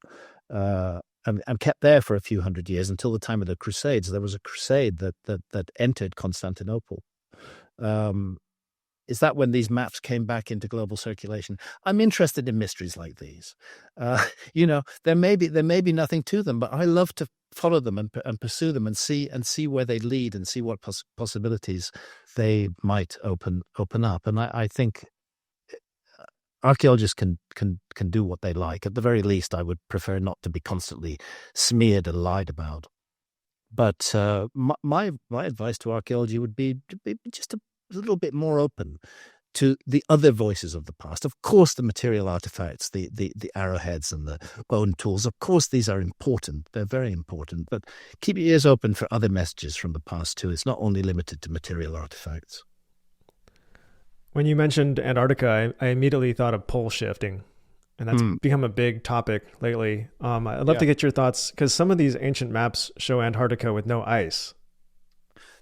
and kept there for a few hundred years until the time of the Crusades? There was a crusade that entered Constantinople. Is that when these maps came back into global circulation? I'm interested in mysteries like these. There may be nothing to them, but I love to follow them and pursue them and see where they lead and see what possibilities they might open up. And I think archaeologists can do what they like. At the very least, I would prefer not to be constantly smeared and lied about. But my advice to archaeology would be just a little bit more open to the other voices of the past. Of course, the material artifacts, the arrowheads and the bone tools, of course, these are important. They're very important. But keep your ears open for other messages from the past, too. It's not only limited to material artifacts. When you mentioned Antarctica, I immediately thought of pole shifting, and that's become a big topic lately. I'd love to get your thoughts, because some of these ancient maps show Antarctica with no ice.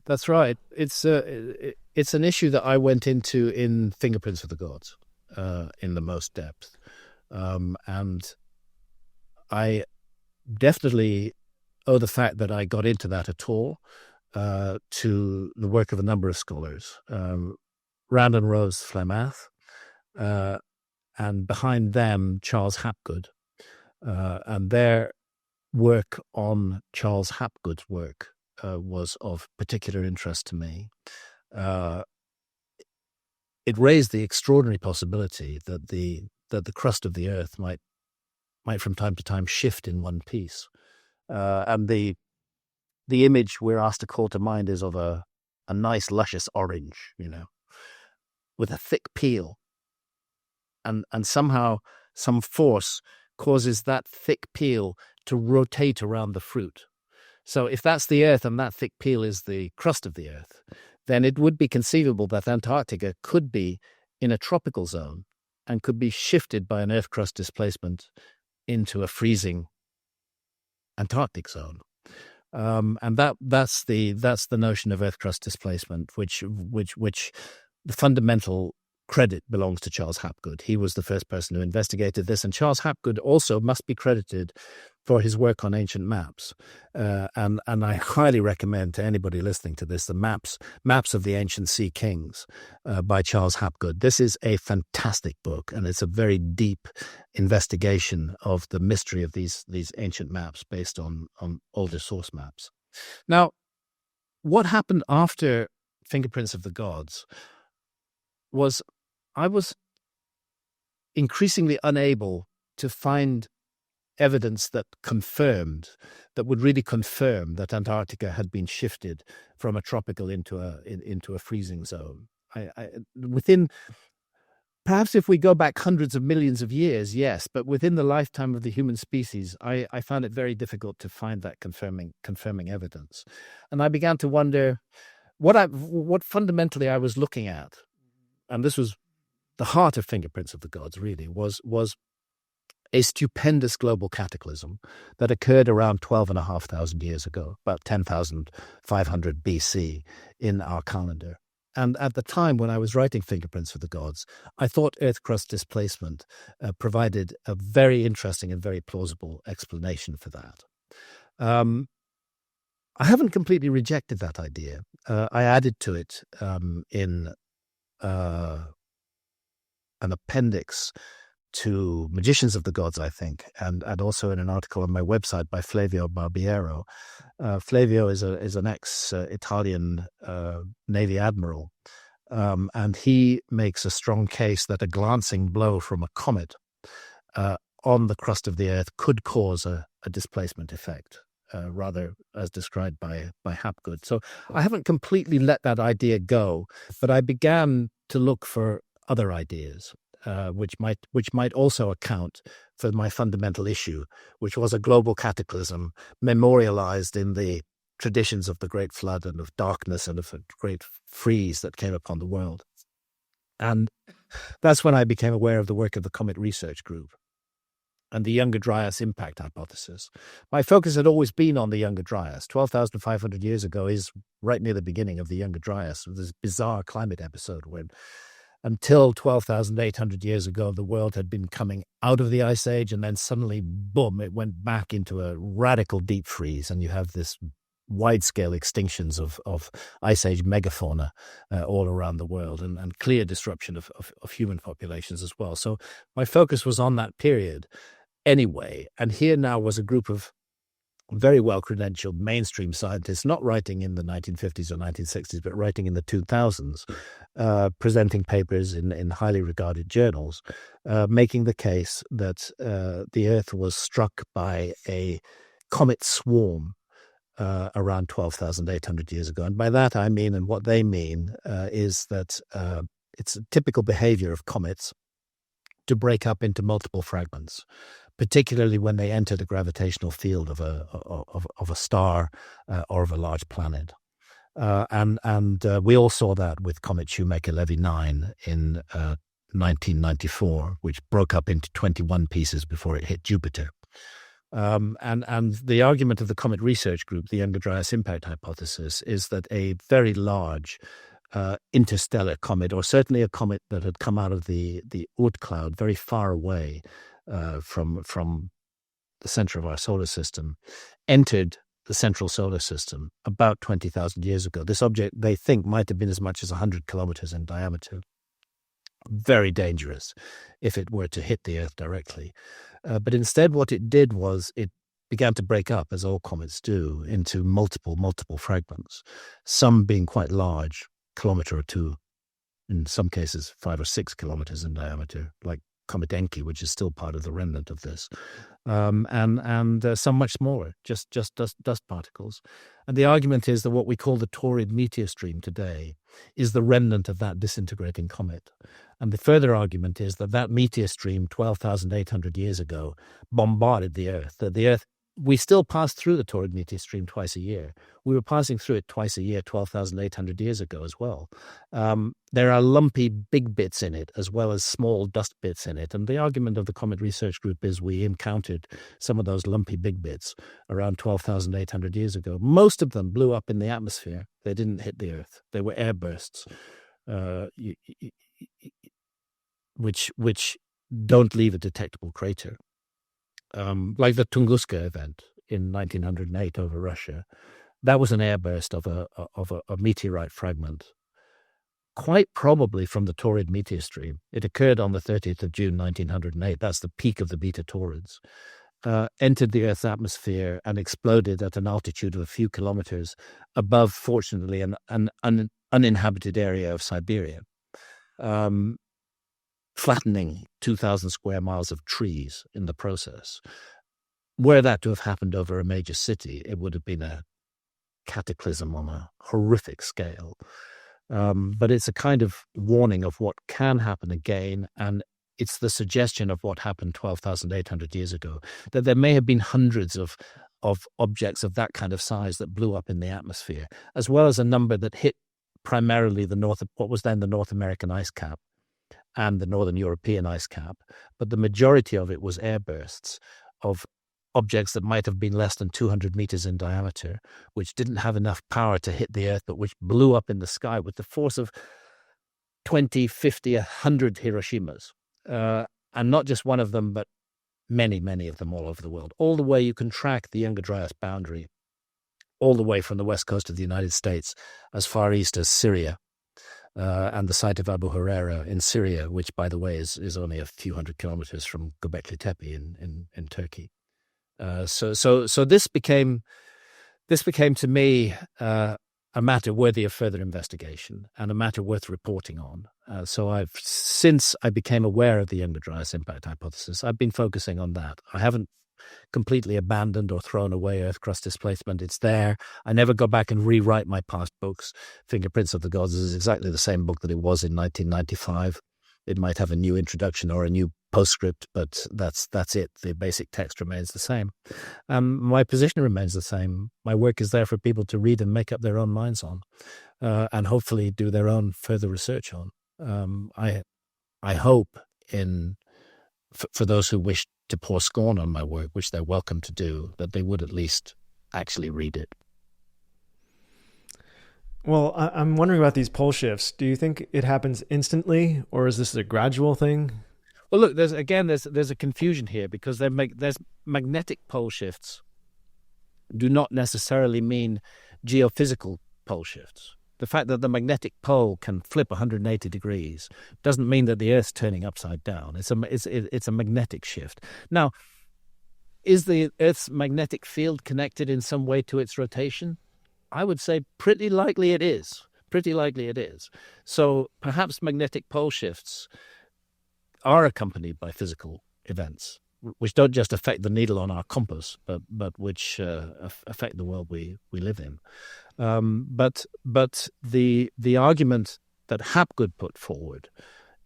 That's right. It's an issue that I went into in Fingerprints of the Gods in the most depth. And I definitely owe the fact that I got into that at all to the work of a number of scholars. Rand and Rose Flemath, and behind them, Charles Hapgood. And their work on Charles Hapgood's work was of particular interest to me. It raised the extraordinary possibility that the crust of the earth might from time to time shift in one piece. And the image we're asked to call to mind is of a nice, luscious orange, with a thick peel. And somehow some force causes that thick peel to rotate around the fruit. So if that's the earth and that thick peel is the crust of the earth, then it would be conceivable that Antarctica could be in a tropical zone and could be shifted by an earth crust displacement into a freezing Antarctic zone. And that's the notion of earth crust displacement, which the fundamental credit belongs to Charles Hapgood. He was the first person who investigated this, and Charles Hapgood also must be credited for his work on ancient maps. And I highly recommend to anybody listening to this the maps of the Ancient Sea Kings by Charles Hapgood. This is a fantastic book, and it's a very deep investigation of the mystery of these ancient maps based on older source maps. Now, what happened after Fingerprints of the Gods was I was increasingly unable to find evidence that would really confirm that Antarctica had been shifted from a tropical into a freezing zone. Perhaps if we go back hundreds of millions of years, yes, but within the lifetime of the human species, I found it very difficult to find that confirming evidence. And I began to wonder what fundamentally I was looking at, and this was the heart of Fingerprints of the Gods, really, was a stupendous global cataclysm that occurred around 12,500 years ago, about 10,500 BC in our calendar. And at the time when I was writing Fingerprints of the Gods, I thought earth crust displacement provided a very interesting and very plausible explanation for that. I haven't completely rejected that idea. I added to it in an appendix to Magicians of the Gods, I think, and also in an article on my website by Flavio Barbiero. Flavio is an ex-Italian Navy admiral, and he makes a strong case that a glancing blow from a comet on the crust of the Earth could cause a displacement effect, rather as described by Hapgood. So I haven't completely let that idea go, but I began to look for other ideas. Which might also account for my fundamental issue, which was a global cataclysm memorialized in the traditions of the Great Flood and of darkness and of a great freeze that came upon the world. And that's when I became aware of the work of the Comet Research Group and the Younger Dryas impact hypothesis. My focus had always been on the Younger Dryas. 12,500 years ago is right near the beginning of the Younger Dryas, this bizarre climate episode when until 12,800 years ago, the world had been coming out of the Ice Age, and then suddenly, boom, it went back into a radical deep freeze, and you have this wide-scale extinctions of Ice Age megafauna all around the world, and clear disruption of human populations as well. So my focus was on that period anyway, and here now was a group of very well-credentialed mainstream scientists, not writing in the 1950s or 1960s, but writing in the 2000s, presenting papers in highly regarded journals, making the case that the Earth was struck by a comet swarm around 12,800 years ago. And by that I mean, and what they mean, is that it's a typical behavior of comets to break up into multiple fragments, particularly when they enter the gravitational field of a star or of a large planet. And we all saw that with Comet Shoemaker-Levy 9 in 1994, which broke up into 21 pieces before it hit Jupiter. And the argument of the Comet Research Group, the Younger Dryas Impact Hypothesis, is that a very large interstellar comet, or certainly a comet that had come out of the Oort cloud very far away from the center of our solar system, entered the central solar system about 20,000 years ago. This object, they think, might have been as much as 100 kilometers in diameter. Very dangerous if it were to hit the Earth directly. But instead what it did was it began to break up, as all comets do, into multiple fragments, some being quite large, kilometer or two, in some cases 5 or 6 kilometers in diameter, like Comet Encke, which is still part of the remnant of this, and some much smaller, just dust particles. And the argument is that what we call the Taurid meteor stream today is the remnant of that disintegrating comet. And the further argument is that that meteor stream 12,800 years ago bombarded the Earth. That the Earth, we still pass through the Taurid meteor stream twice a year. We were passing through it twice a year 12,800 years ago as well. There are lumpy big bits in it as well as small dust bits in it. And the argument of the Comet Research Group is we encountered some of those lumpy big bits around 12,800 years ago. Most of them blew up in the atmosphere. They didn't hit the Earth. They were air bursts, which don't leave a detectable crater. Like the Tunguska event in 1908 over Russia. That was an airburst of a meteorite fragment, quite probably from the Taurid meteor stream. It occurred on the 30th of June 1908. That's the peak of the Beta Taurids. Entered the Earth's atmosphere and exploded at an altitude of a few kilometers above, fortunately, an uninhabited area of Siberia, flattening 2,000 square miles of trees in the process. Were that to have happened over a major city, it would have been a cataclysm on a horrific scale. But it's a kind of warning of what can happen again, and it's the suggestion of what happened 12,800 years ago, that there may have been hundreds of objects of that kind of size that blew up in the atmosphere, as well as a number that hit primarily what was then the North American ice cap and the Northern European ice cap. But the majority of it was airbursts of objects that might have been less than 200 meters in diameter, which didn't have enough power to hit the Earth, but which blew up in the sky with the force of 20, 50, 100 Hiroshimas. And not just one of them, but many, many of them all over the world. All the way you can track the Younger Dryas boundary, all the way from the west coast of the United States as far east as Syria, and the site of Abu Huraira in Syria, which, by the way, is only a few hundred kilometers from Göbekli Tepe in Turkey. So this became to me a matter worthy of further investigation and a matter worth reporting on. So since I became aware of the Younger Dryas Impact Hypothesis, I've been focusing on that. I haven't completely abandoned or thrown away Earth crust displacement. It's there. I never go back and rewrite my past books. Fingerprints of the Gods is exactly the same book that it was in 1995. It might have a new introduction or a new postscript, but that's it. The basic text remains the same. My position remains the same. My work is there for people to read and make up their own minds on, and hopefully do their own further research on. I hope for those who wish to pour scorn on my work, which they're welcome to do, that they would at least actually read it. Well, I'm wondering about these pole shifts. Do you think it happens instantly, or is this a gradual thing? Well, look, there's a confusion here, because there's magnetic pole shifts do not necessarily mean geophysical pole shifts. The fact that the magnetic pole can flip 180 degrees doesn't mean that the Earth's turning upside down. It's a magnetic shift. Now, is the Earth's magnetic field connected in some way to its rotation? I would say pretty likely it is. So perhaps magnetic pole shifts are accompanied by physical events, which don't just affect the needle on our compass, but which affect the world we live in. But the argument that Hapgood put forward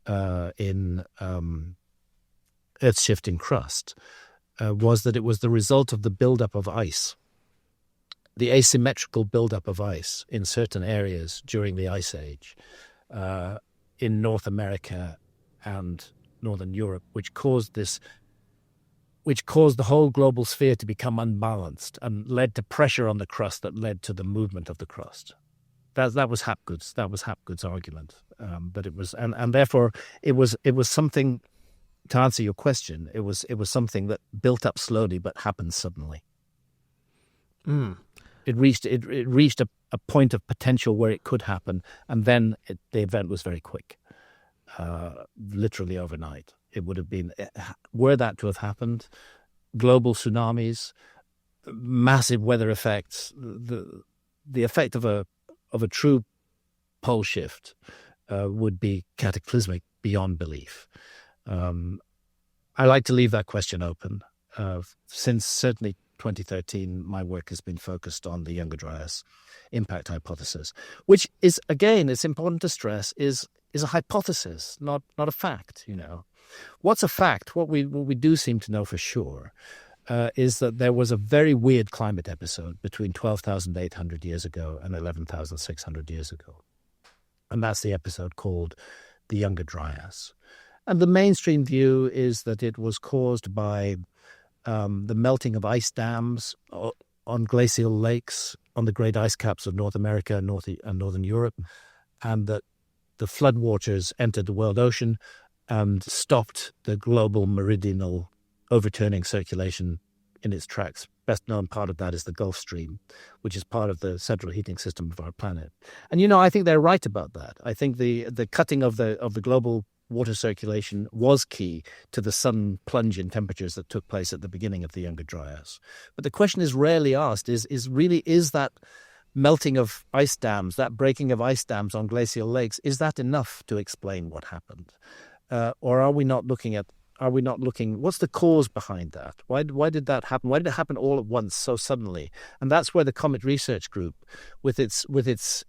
in Earth-shifting crust was that it was the result of the buildup of ice, the asymmetrical buildup of ice in certain areas during the Ice Age in North America and Northern Europe, which caused the whole global sphere to become unbalanced and led to pressure on the crust that led to the movement of the crust. That was Hapgood's argument. But it was, and therefore it was something. To answer your question, it was something that built up slowly but happened suddenly. It reached a point of potential where it could happen, and then the event was very quick, literally overnight. It would have been, were that to have happened, global tsunamis, massive weather effects, the effect of a true pole shift would be cataclysmic beyond belief. I like to leave that question open. Since certainly 2013, my work has been focused on the Younger Dryas impact hypothesis, which is, again, it's important to stress, is a hypothesis, not a fact. What's a fact? What we do seem to know for sure is that there was a very weird climate episode between 12,800 years ago and 11,600 years ago, and that's the episode called the Younger Dryas. And the mainstream view is that it was caused by the melting of ice dams on glacial lakes on the great ice caps of North America and Northern Europe, and that the floodwaters entered the world ocean and stopped the global meridional overturning circulation in its tracks. Best known part of that is the Gulf Stream, which is part of the central heating system of our planet. And I think they're right about that. I think the cutting of the global water circulation was key to the sudden plunge in temperatures that took place at the beginning of the Younger Dryas. But the question is rarely asked is that melting of ice dams, that breaking of ice dams on glacial lakes, is that enough to explain what happened? Or are we not looking, what's the cause behind that? Why did that happen? Why did it happen all at once so suddenly? And that's where the Comet Research Group, with its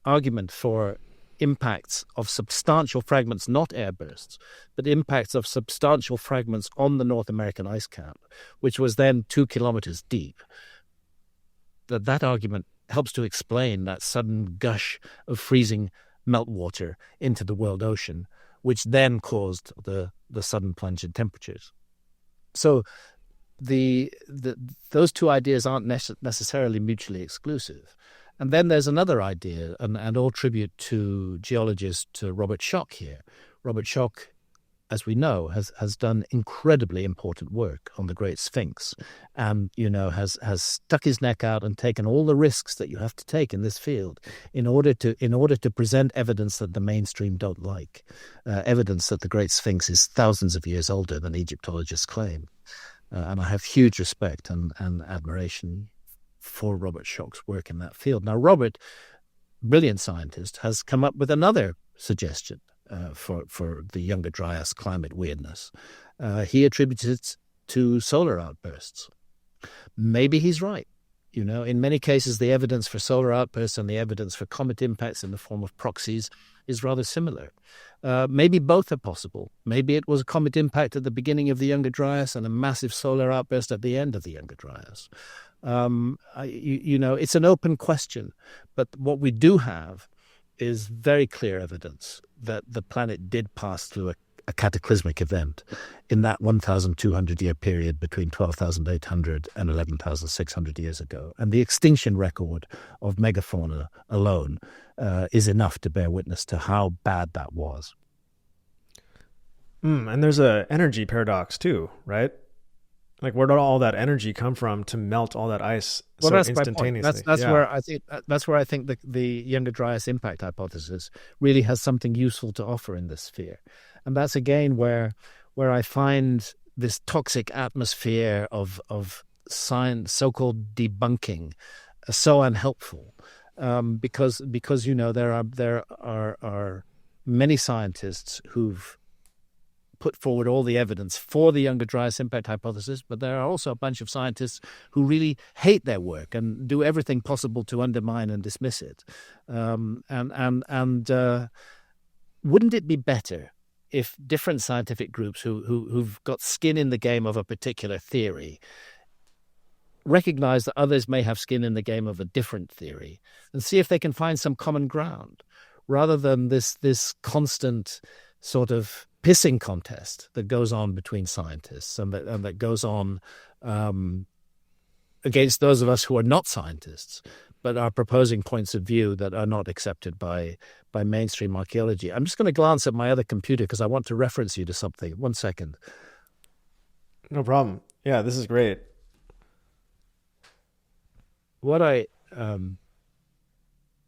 argument for impacts of substantial fragments, not airbursts, but impacts of substantial fragments on the North American ice cap, which was then 2 kilometers deep. That argument helps to explain that sudden gush of freezing meltwater into the world ocean, which then caused the sudden plunge in temperatures. So those two ideas aren't necessarily mutually exclusive. And then there's another idea, and all tribute to geologist Robert Schoch here. Robert Schoch, as we know, has done incredibly important work on the Great Sphinx, and has stuck his neck out and taken all the risks that you have to take in this field in order to present evidence that the mainstream don't like, evidence that the Great Sphinx is thousands of years older than Egyptologists claim. And I have huge respect and admiration for Robert Schoch's work in that field. Now, Robert, brilliant scientist, has come up with another suggestion for the Younger Dryas climate weirdness. He attributes it to solar outbursts. Maybe he's right. In many cases, the evidence for solar outbursts and the evidence for comet impacts in the form of proxies is rather similar. Maybe both are possible. Maybe it was a comet impact at the beginning of the Younger Dryas and a massive solar outburst at the end of the Younger Dryas. It's an open question, but what we do have is very clear evidence that the planet did pass through a cataclysmic event in that 1,200-year period between 12,800 and 11,600 years ago. And the extinction record of megafauna alone is enough to bear witness to how bad that was. And there's a energy paradox too, right? Like, where did all that energy come from to melt all that ice so instantaneously? That's where I think the Younger Dryas impact hypothesis really has something useful to offer in this sphere, and that's again where I find this toxic atmosphere of science, so-called debunking, so unhelpful, because there are many scientists who've put forward all the evidence for the Younger Dryas impact hypothesis, but there are also a bunch of scientists who really hate their work and do everything possible to undermine and dismiss it. Wouldn't it be better if different scientific groups who've got skin in the game of a particular theory recognize that others may have skin in the game of a different theory and see if they can find some common ground, rather than this constant sort of pissing contest that goes on between scientists and that goes on against those of us who are not scientists but are proposing points of view that are not accepted by mainstream archaeology. I'm just going to glance at my other computer because I want to reference you to something. 1 second. No problem. Yeah, this is great. What I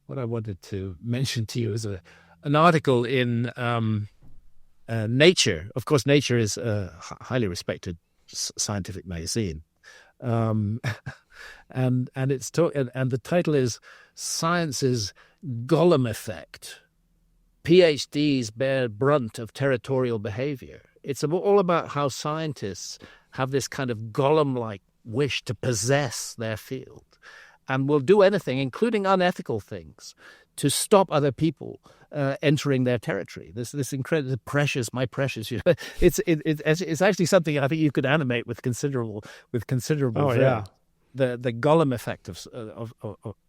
wanted to mention to you is an article in Nature. Of course, Nature is a highly respected scientific magazine, and the title is "Science's Gollum Effect: PhDs bear brunt of territorial behavior." It's all about how scientists have this kind of Gollum-like wish to possess their field, and will do anything, including unethical things, to stop other people entering their territory. This incredible precious, my precious. It's actually something I think you could animate with considerable. Oh yeah. The Gollum effect of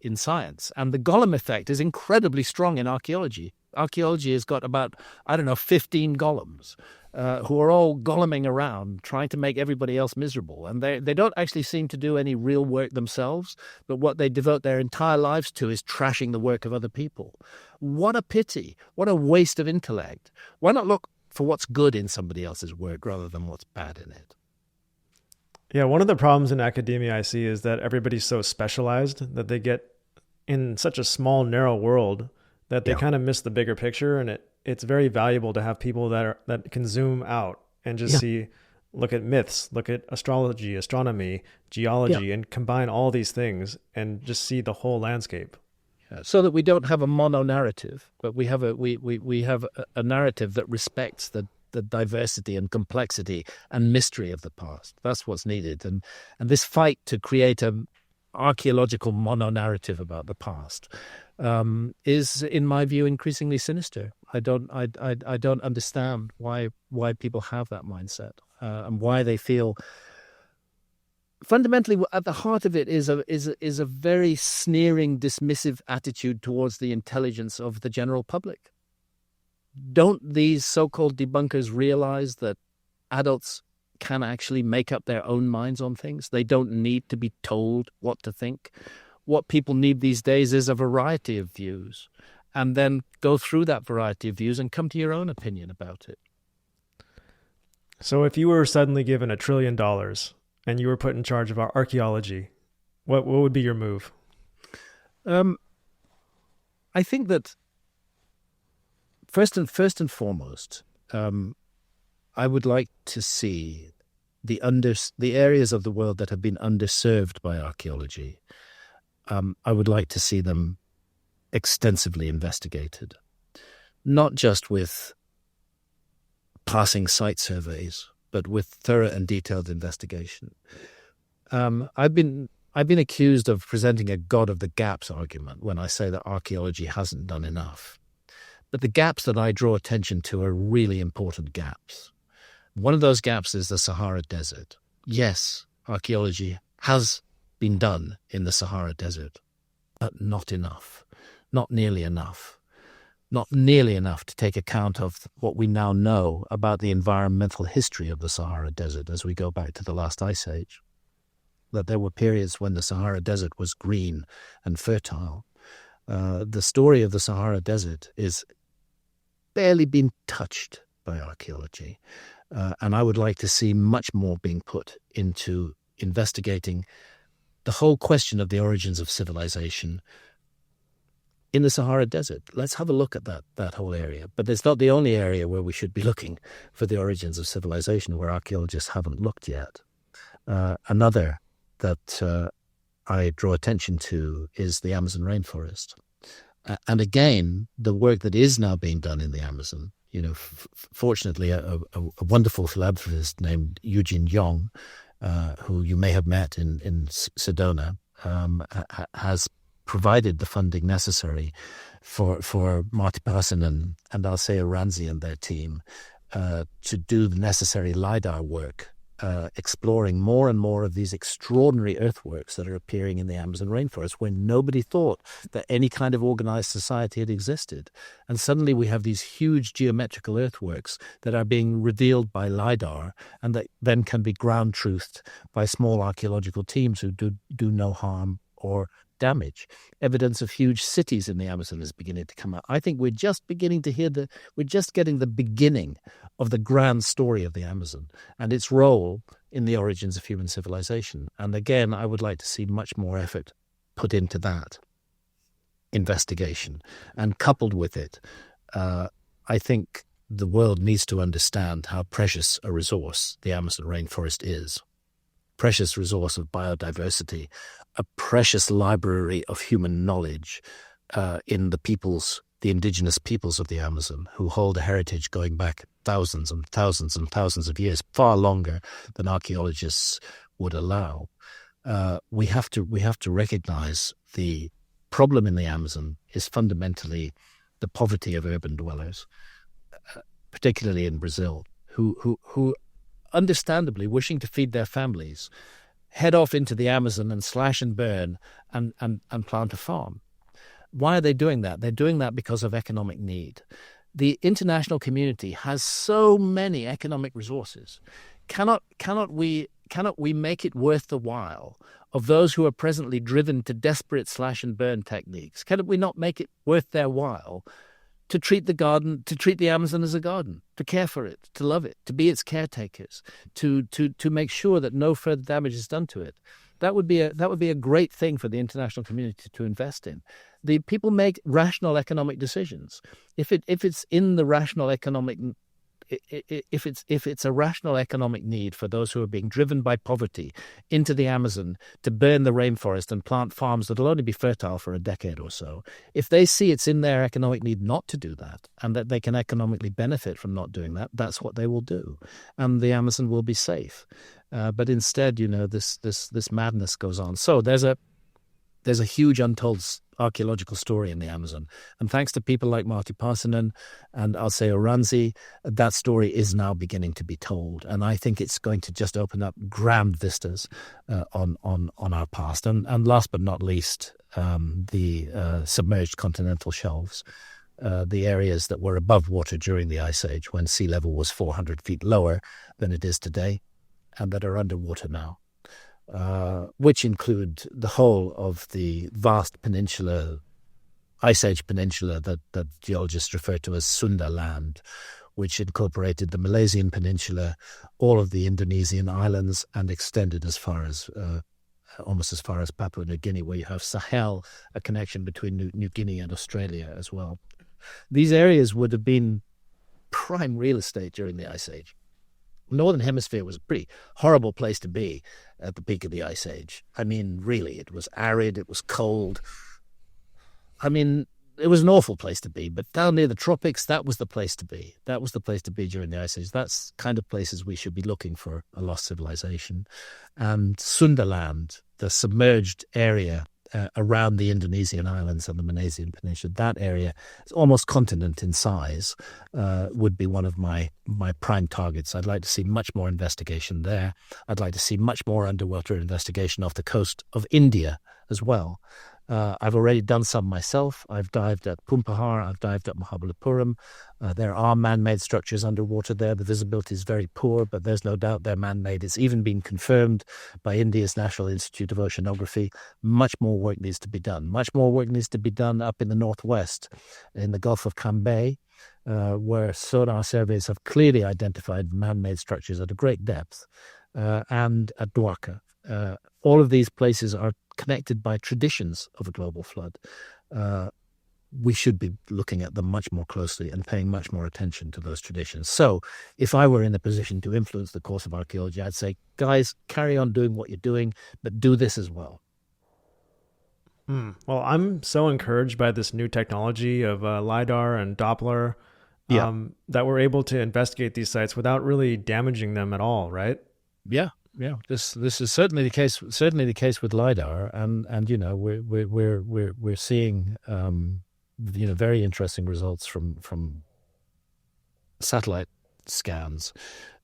in science, and the Gollum effect is incredibly strong in archaeology. Archaeology has got about 15 golems who are all goleming around trying to make everybody else miserable, and they don't actually seem to do any real work themselves, but what they devote their entire lives to is trashing the work of other people. What a pity! What a waste of intellect! Why not look for what's good in somebody else's work rather than what's bad in it? Yeah, one of the problems in academia I see is that everybody's so specialized that they get in such a small, narrow world that they kind of miss the bigger picture, and it's very valuable to have people that can zoom out and just look at myths, look at astrology, astronomy, geology, and combine all these things and just see the whole landscape. So that we don't have a mono narrative, but we have a narrative that respects the diversity and complexity and mystery of the past. That's what's needed, and this fight to create an archaeological mono-narrative about the past is, in my view, increasingly sinister. I don't understand why people have that mindset and why they feel. Fundamentally, at the heart of it is a very sneering, dismissive attitude towards the intelligence of the general public. Don't these so-called debunkers realize that adults can actually make up their own minds on things? They don't need to be told what to think. What people need these days is a variety of views, and then go through that variety of views and come to your own opinion about it. So if you were suddenly given $1 trillion and you were put in charge of our archaeology, what would be your move? I think that first and foremost, I would like to see the areas of the world that have been underserved by archaeology. I would like to see them extensively investigated, not just with passing site surveys, but with thorough and detailed investigation. I've been accused of presenting a God of the gaps argument when I say that archaeology hasn't done enough. But the gaps that I draw attention to are really important gaps. One of those gaps is the Sahara Desert. Yes, archaeology has been done in the Sahara Desert, but not enough, not nearly enough to take account of what we now know about the environmental history of the Sahara Desert as we go back to the last ice age. That there were periods when the Sahara Desert was green and fertile. The story of the Sahara Desert is barely been touched by archaeology. And I would like to see much more being put into investigating the whole question of the origins of civilization in the Sahara Desert. Let's have a look at that whole area. But it's not the only area where we should be looking for the origins of civilization, where archaeologists haven't looked yet. Another that I draw attention to is the Amazon rainforest. And again, the work that is now being done in the Amazon, Fortunately, a wonderful philanthropist named Eugene Jung, who you may have met in Sedona, has provided the funding necessary for Marty Parsonen and Alceo Ranzi and their team to do the necessary LiDAR work, exploring more and more of these extraordinary earthworks that are appearing in the Amazon rainforest, when nobody thought that any kind of organized society had existed. And suddenly we have these huge geometrical earthworks that are being revealed by LiDAR, and that then can be ground truthed by small archaeological teams who do no harm or damage. Evidence of huge cities in the Amazon is beginning to come out. I think we're just beginning to we're just getting the beginning of the grand story of the Amazon and its role in the origins of human civilization. And again, I would like to see much more effort put into that investigation. And coupled with it, I think the world needs to understand how precious a resource the Amazon rainforest is. Precious resource of biodiversity, a precious library of human knowledge in the indigenous peoples of the Amazon, who hold a heritage going back thousands and thousands and thousands of years, far longer than archaeologists would allow. We have to recognize the problem in the Amazon is fundamentally the poverty of urban dwellers, particularly in Brazil, who understandably wishing to feed their families, head off into the Amazon and slash and burn and plant a farm. Why are they doing that? They're doing that because of economic need. The international community has so many economic resources. Cannot we make it worth the while of those who are presently driven to desperate slash and burn techniques? Can we not make it worth their while to treat the Amazon as a garden, to care for it, to love it, to be its caretakers, to make sure that no further damage is done to it? That would be a great thing for the international community to invest in. The people make rational economic decisions. If it's in the rational economic, if it's a rational economic need for those who are being driven by poverty into the Amazon to burn the rainforest and plant farms that will only be fertile for a decade or so, if they see it's in their economic need not to do that, and that they can economically benefit from not doing that, that's what they will do, and the Amazon will be safe. But instead, this madness goes on. So there's a huge untold archaeological story in the Amazon. And thanks to people like Marty Parsonen and Alceo Ranzi, that story is now beginning to be told. And I think it's going to just open up grand vistas on our past. And last but not least, the submerged continental shelves, the areas that were above water during the Ice Age when sea level was 400 feet lower than it is today, and that are underwater now. Which include the whole of the vast peninsula, Ice Age peninsula that geologists refer to as Sunda land, which incorporated the Malaysian peninsula, all of the Indonesian islands, and extended as far as almost as far as Papua New Guinea, where you have Sahel, a connection between New Guinea and Australia as well. These areas would have been prime real estate during the Ice Age. Northern Hemisphere was a pretty horrible place to be at the peak of the Ice Age. I mean, really, it was arid, it was cold. I mean, it was an awful place to be, but down near the tropics, that was the place to be. That was the place to be during the Ice Age. That's kind of places we should be looking for a lost civilization. And Sundaland, the submerged area around the Indonesian islands and the Malaysian peninsula, that area is almost continent in size, would be one of my prime targets. I'd like to see much more investigation there. I'd like to see much more underwater investigation off the coast of India as well. I've already done some myself. I've dived at Pumpahar, I've dived at Mahabalipuram. There are man-made structures underwater there. The visibility is very poor, but there's no doubt they're man-made. It's even been confirmed by India's National Institute of Oceanography. Much more work needs to be done. Much more work needs to be done up in the northwest, in the Gulf of Cambay, where sonar surveys have clearly identified man-made structures at a great depth, and at Dwarka. All of these places are connected by traditions of a global flood. We should be looking at them much more closely and paying much more attention to those traditions. So if I were in a position to influence the course of archaeology, I'd say, guys, carry on doing what you're doing, but do this as well. Well, I'm so encouraged by this new technology of LiDAR and Doppler Yeah, that were able to investigate these sites without really damaging them at all, right? yeah, yeah. This is certainly the case. Certainly the case with lidar, and we're seeing very interesting results from satellite scans,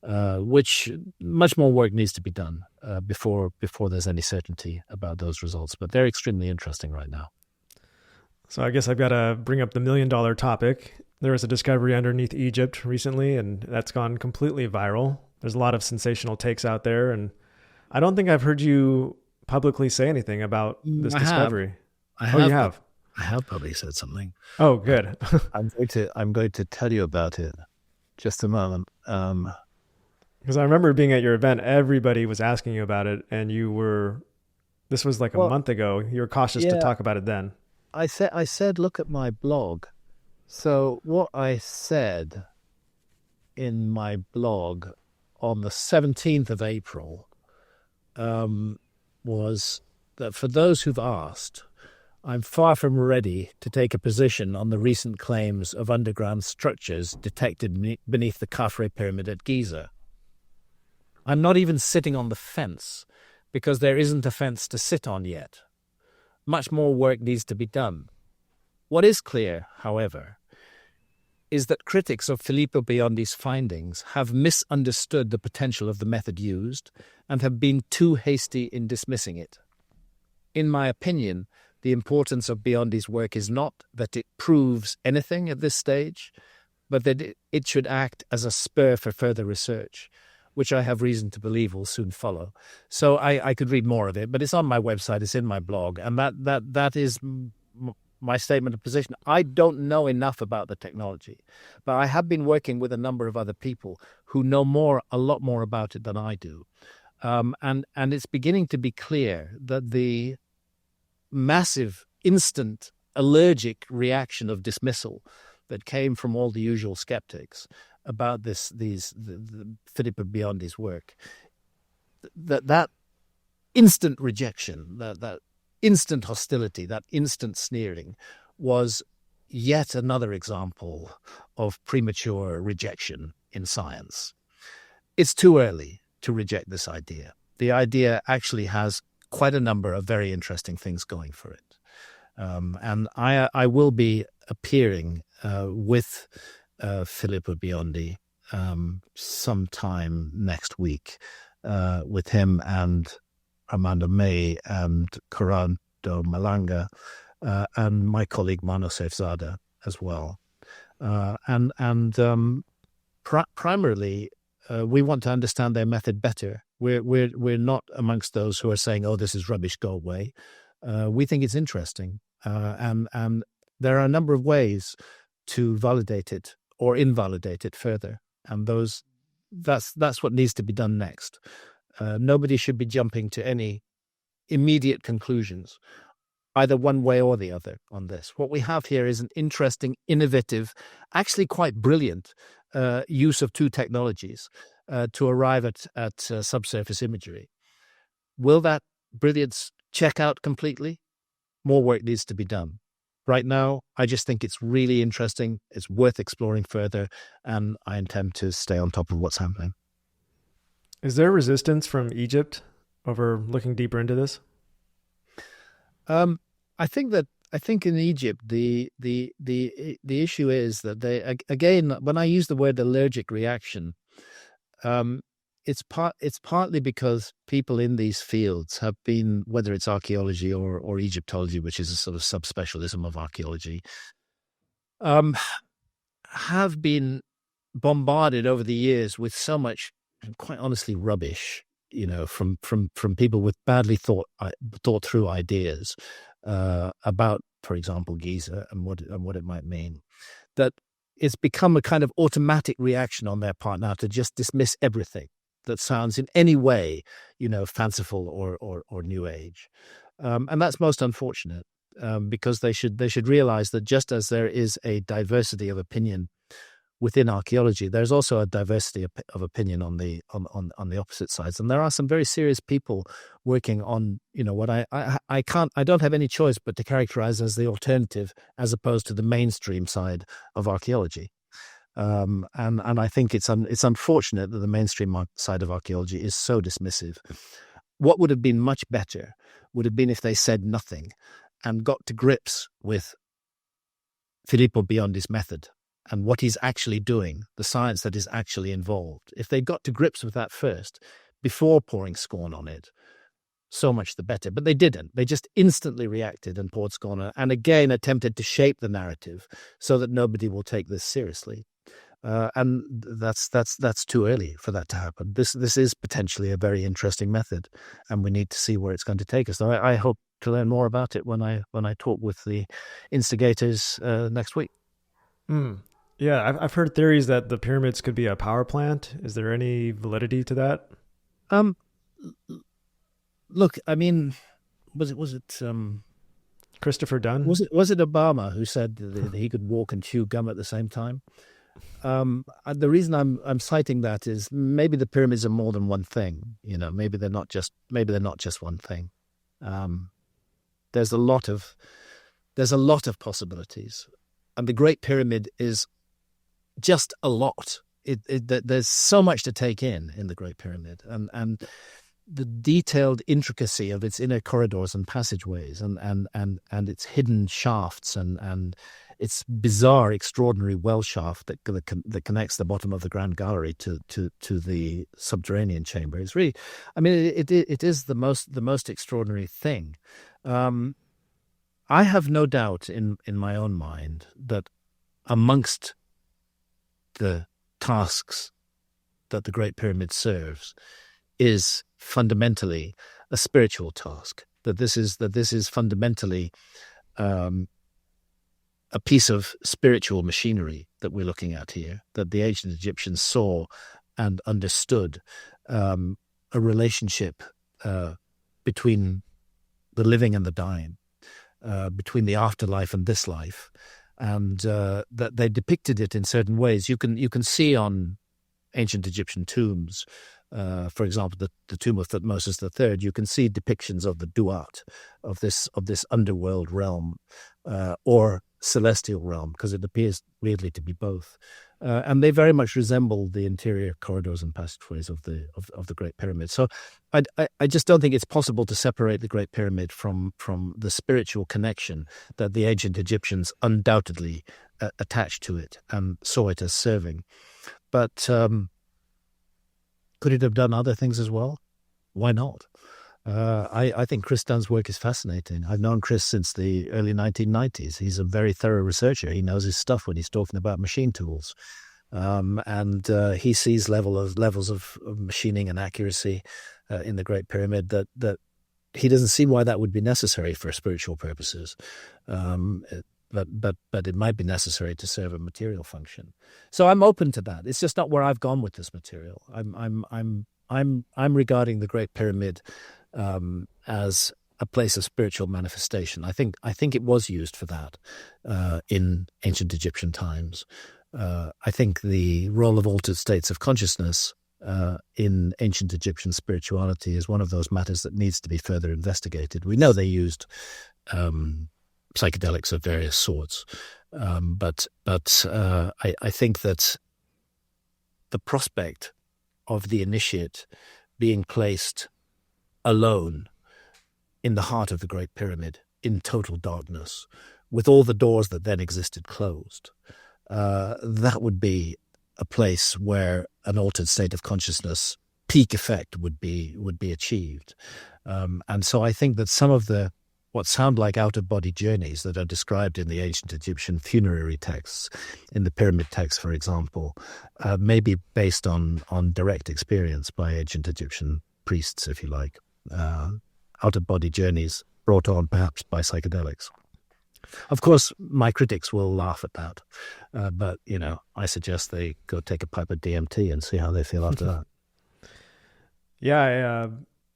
which much more work needs to be done before there's any certainty about those results. But they're extremely interesting right now. So I guess I've got to bring up the $1 million topic. There was a discovery underneath Egypt recently, and that's gone completely viral. There's a lot of sensational takes out there, and I don't think I've heard you publicly say anything about this discovery. You have? I have probably said something. Oh, good. I'm going to tell you about it. Just a moment. Because I remember being at your event, everybody was asking you about it, and this was like a month ago. You were cautious to talk about it then. I said, look at my blog. So what I said in my blog on the 17th of April was that for those who've asked, I'm far from ready to take a position on the recent claims of underground structures detected beneath the Khafre Pyramid at Giza. I'm not even sitting on the fence because there isn't a fence to sit on yet. Much more work needs to be done. What is clear, however, is that critics of Filippo Biondì's findings have misunderstood the potential of the method used and have been too hasty in dismissing it. In my opinion, the importance of Biondì's work is not that it proves anything at this stage, but that it should act as a spur for further research, which I have reason to believe will soon follow. So I could read more of it, but it's on my website, it's in my blog, and that is my statement of position. I don't know enough about the technology, but I have been working with a number of other people who know a lot more about it than I do. And it's beginning to be clear that the massive, instant, allergic reaction of dismissal that came from all the usual skeptics about the Filippo Biondì's work, that instant rejection, that instant hostility, that instant sneering was yet another example of premature rejection in science. It's too early to reject this idea. The idea actually has quite a number of very interesting things going for it. And I will be appearing with Filippo Biondi sometime next week with him and Armando May and Corrado Malanga and my colleague Mano Sefzada as well. Primarily, we want to understand their method better. We're not amongst those who are saying, "Oh, this is rubbish, go away." We think it's interesting, and there are a number of ways to validate it or invalidate it further, and that's what needs to be done next. Nobody should be jumping to any immediate conclusions, either one way or the other on this. What we have here is an interesting, innovative, actually quite brilliant use of two technologies to arrive at subsurface imagery. Will that brilliance check out completely? More work needs to be done. Right now, I just think it's really interesting. It's worth exploring further, and I intend to stay on top of what's happening. Is there resistance from Egypt over looking deeper into this? I think in Egypt the issue is that they, again, when I use the word allergic reaction, it's partly because people in these fields have been, whether it's archaeology or Egyptology, which is a sort of subspecialism of archaeology, have been bombarded over the years with so much, quite honestly, rubbish, from people with badly thought through ideas about, for example, Giza and what it might mean, that it's become a kind of automatic reaction on their part now to just dismiss everything that sounds in any way, fanciful or new age, and that's most unfortunate, because they should realize that just as there is a diversity of opinion within archaeology, there's also a diversity of opinion on the opposite sides, and there are some very serious people working on what I don't have any choice but to characterize as the alternative, as opposed to the mainstream side of archaeology. And I think it's unfortunate that the mainstream side of archaeology is so dismissive. What would have been much better would have been if they said nothing and got to grips with Filippo Biondi's method and what he's actually doing, the science that is actually involved. If they got to grips with that first, before pouring scorn on it, so much the better. But they didn't. They just instantly reacted and poured scorn on it, and again attempted to shape the narrative so that nobody will take this seriously. And that's too early for that to happen. This is potentially a very interesting method, and we need to see where it's going to take us. So I hope to learn more about it when I talk with the instigators next week. Yeah, I've heard theories that the pyramids could be a power plant. Is there any validity to that? Um, Look, I mean, was it Christopher Dunn? Was it Obama who said that he could walk and chew gum at the same time? The reason I'm citing that is maybe the pyramids are more than one thing. You know, maybe they're not just one thing. There's a lot of possibilities, and the Great Pyramid is just a lot. There's so much to take in the Great Pyramid, and the detailed intricacy of its inner corridors and passageways, and its hidden shafts, and its bizarre, extraordinary well shaft that connects the bottom of the Grand Gallery to the subterranean chamber. It's really, I mean, it is the most extraordinary thing. I have no doubt in my own mind that amongst the tasks that the Great Pyramid serves is fundamentally a spiritual task. That this is fundamentally a piece of spiritual machinery that we're looking at here. That the ancient Egyptians saw and understood a relationship between the living and the dying, between the afterlife and this life, and that they depicted it in certain ways. You can see on ancient Egyptian tombs, for example, the tomb of Thutmose III, you can see depictions of the Duat, of this underworld realm, or celestial realm, because it appears weirdly to be both, and they very much resemble the interior corridors and passageways of the Great Pyramid. So I just don't think it's possible to separate the Great Pyramid from the spiritual connection that the ancient Egyptians undoubtedly attached to it and saw it as serving. But could it have done other things as well? Why not? I think Chris Dunn's work is fascinating. I've known Chris since the early 1990s. He's a very thorough researcher. He knows his stuff when he's talking about machine tools. And he sees levels of machining and accuracy in the Great Pyramid that he doesn't see why that would be necessary for spiritual purposes. But it might be necessary to serve a material function. So I'm open to that. It's just not where I've gone with this material. I'm regarding the Great Pyramid as a place of spiritual manifestation. I think it was used for that in ancient Egyptian times. I think the role of altered states of consciousness in ancient Egyptian spirituality is one of those matters that needs to be further investigated. We know they used psychedelics of various sorts, but I think that the prospect of the initiate being placed alone in the heart of the Great Pyramid in total darkness, with all the doors that then existed closed, that would be a place where an altered state of consciousness peak effect would be achieved. And so I think that some of what sound like out-of-body journeys that are described in the ancient Egyptian funerary texts, in the pyramid text, for example, may be based on direct experience by ancient Egyptian priests, if you like. Out-of-body journeys brought on perhaps by psychedelics. Of course, my critics will laugh at that, but I suggest they go take a pipe of DMT and see how they feel after that. Yeah, I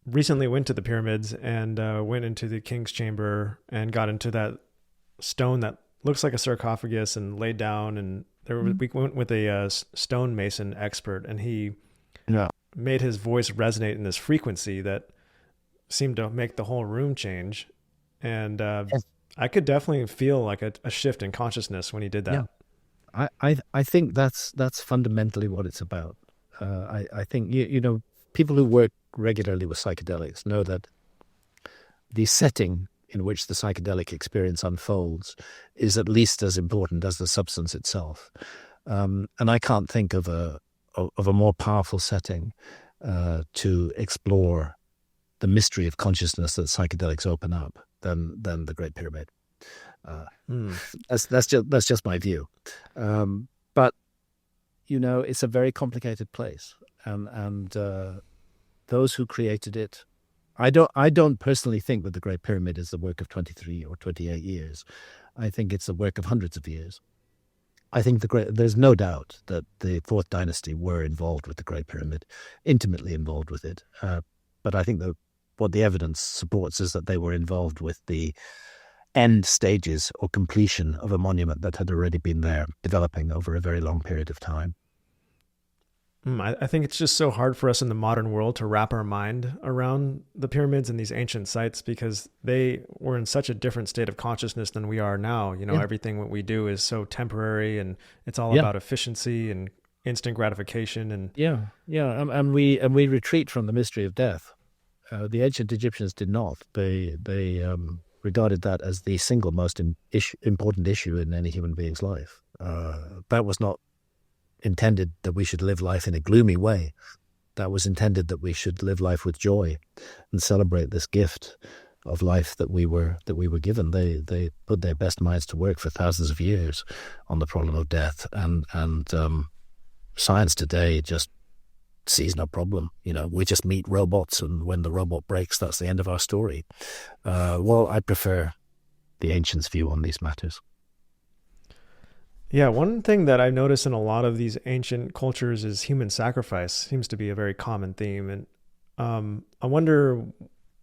recently went to the pyramids and went into the king's chamber and got into that stone that looks like a sarcophagus and laid down. And we went with a stonemason expert, and he made his voice resonate in this frequency that seemed to make the whole room change. And I could definitely feel like a shift in consciousness when he did that. I think that's fundamentally what it's about. I think you know people who work regularly with psychedelics know that the setting in which the psychedelic experience unfolds is at least as important as the substance itself. And I can't think of a more powerful setting to explore the mystery of consciousness that psychedelics open up than the Great Pyramid. Hmm. That's just my view. But you know, it's a very complicated place, and those who created it, I don't personally think that the Great Pyramid is the work of 23 or 28 years. I think it's the work of hundreds of years. I think there's no doubt that the Fourth Dynasty were involved with the Great Pyramid, intimately involved with it. But I think that what the evidence supports is that they were involved with the end stages or completion of a monument that had already been there, developing over a very long period of time. I think it's just so hard for us in the modern world to wrap our mind around the pyramids and these ancient sites because they were in such a different state of consciousness than we are now. You know, Yeah. everything what we do is so temporary and it's all Yeah. about efficiency and instant gratification. And Yeah, and we retreat from the mystery of death. The ancient Egyptians did not. They regarded that as the single most important issue in any human being's life. That was not intended that we should live life in a gloomy way. That was intended that we should live life with joy and celebrate this gift of life that we were given. They put their best minds to work for thousands of years on the problem of death, and science today just sees no problem. You know, we just meet robots, and when the robot breaks, that's the end of our story. Well, I prefer the ancients' view on these matters. yeah, one thing that I've noticed in a lot of these ancient cultures is human sacrifice seems to be a very common theme. And I wonder,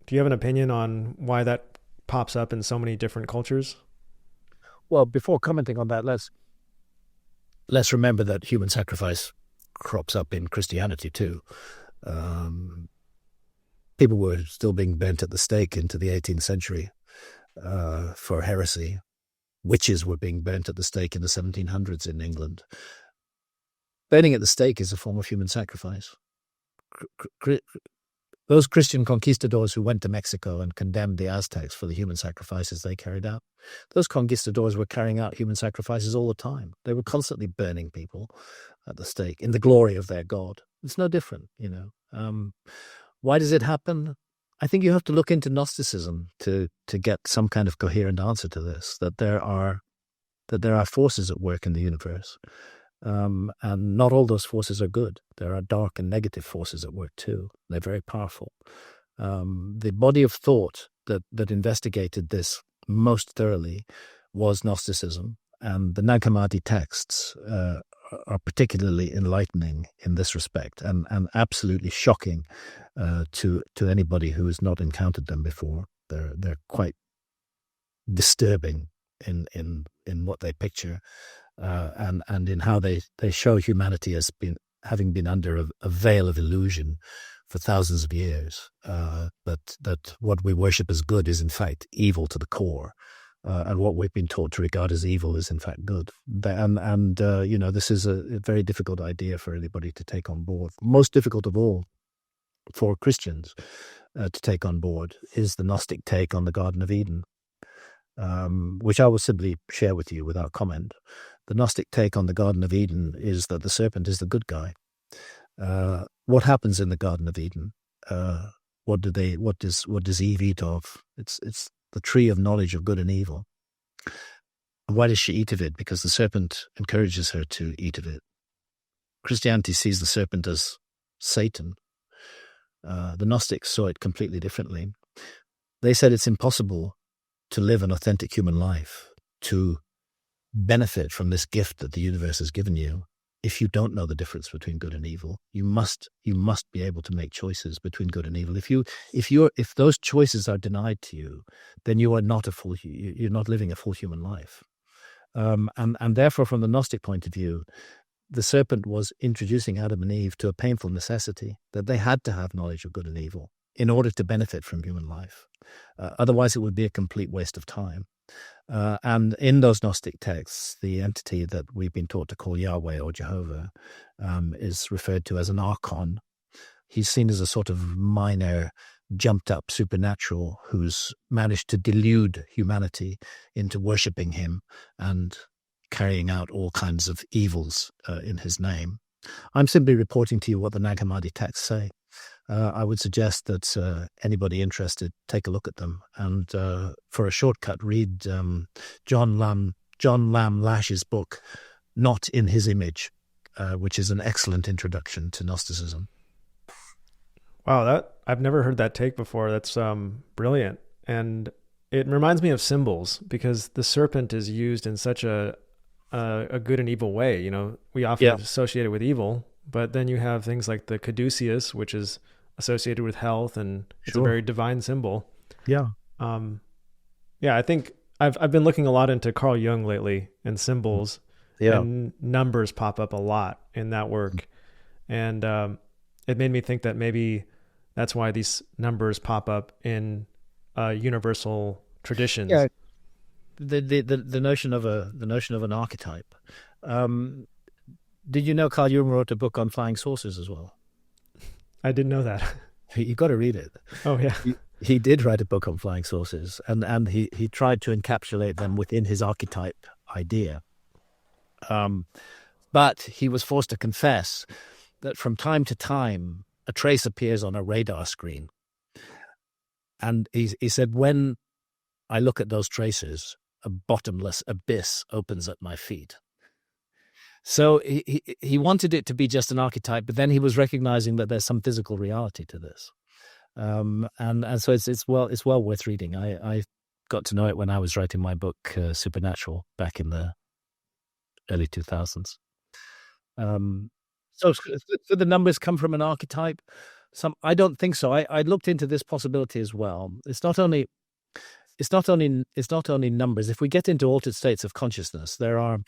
do you have an opinion on why that pops up in so many different cultures? Well, before commenting on that, let's remember that human sacrifice crops up in Christianity too. People were still being burnt at the stake into the 18th century for heresy. Witches were being burnt at the stake in the 1700s in England. Burning at the stake is a form of human sacrifice. Those Christian conquistadors who went to Mexico and condemned the Aztecs for the human sacrifices they carried out, those conquistadors were carrying out human sacrifices all the time. They were constantly burning people at the stake in the glory of their god. It's no different, you know. Why does it happen? I think you have to look into Gnosticism to get some kind of coherent answer to this, that there are forces at work in the universe. And not all those forces are good. There are dark and negative forces at work too. They're very powerful. The body of thought that investigated this most thoroughly was Gnosticism, and the Nag Hammadi texts are particularly enlightening in this respect, and absolutely shocking to anybody who has not encountered them before. They're quite disturbing in what they picture. And in how they show humanity as having been under a veil of illusion for thousands of years, that what we worship as good is in fact evil to the core, and what we've been taught to regard as evil is in fact good. And you know, this is a very difficult idea for anybody to take on board. Most difficult of all for Christians to take on board is the Gnostic take on the Garden of Eden, which I will simply share with you without comment. The Gnostic take on the Garden of Eden is that the serpent is the good guy. What happens in the Garden of Eden? What does Eve eat of? It's the tree of knowledge of good and evil. And why does she eat of it? Because the serpent encourages her to eat of it. Christianity sees the serpent as Satan. The Gnostics saw it completely differently. They said it's impossible to live an authentic human life, to benefit from this gift that the universe has given you, if you don't know the difference between good and evil. You must be able to make choices between good and evil. If those choices are denied to you, then you're not living a full human life. And therefore, from the Gnostic point of view, the serpent was introducing Adam and Eve to a painful necessity that they had to have knowledge of good and evil in order to benefit from human life. Otherwise, it would be a complete waste of time. And in those Gnostic texts, the entity that we've been taught to call Yahweh or Jehovah is referred to as an archon. He's seen as a sort of minor, jumped-up supernatural who's managed to delude humanity into worshipping him and carrying out all kinds of evils in his name. I'm simply reporting to you what the Nag Hammadi texts say. I would suggest that anybody interested take a look at them, and for a shortcut, read John Lam Lash's book, Not in His Image, which is an excellent introduction to Gnosticism. Wow, I've never heard that take before. That's brilliant, and it reminds me of symbols, because the serpent is used in such a good and evil way. We often associate it with evil, but then you have things like the caduceus, which is associated with health, and it's a very divine symbol. Yeah. I think I've been looking a lot into Carl Jung lately, and symbols, and numbers pop up a lot in that work. And it made me think that maybe that's why these numbers pop up in universal traditions. Yeah. The notion of an archetype. Did you know Carl Jung wrote a book on flying saucers as well? I didn't know that. You've got to read it. Oh, yeah. He did write a book on flying saucers, and he tried to encapsulate them within his archetype idea. But he was forced to confess that from time to time, a trace appears on a radar screen. And he said, when I look at those traces, a bottomless abyss opens at my feet. So he wanted it to be just an archetype, but then he was recognizing that there's some physical reality to this, and so it's well worth reading. I got to know it when I was writing my book Supernatural back in the early 2000s. So the numbers come from an archetype. I don't think so. I looked into this possibility as well. It's not only numbers. If we get into altered states of consciousness, there's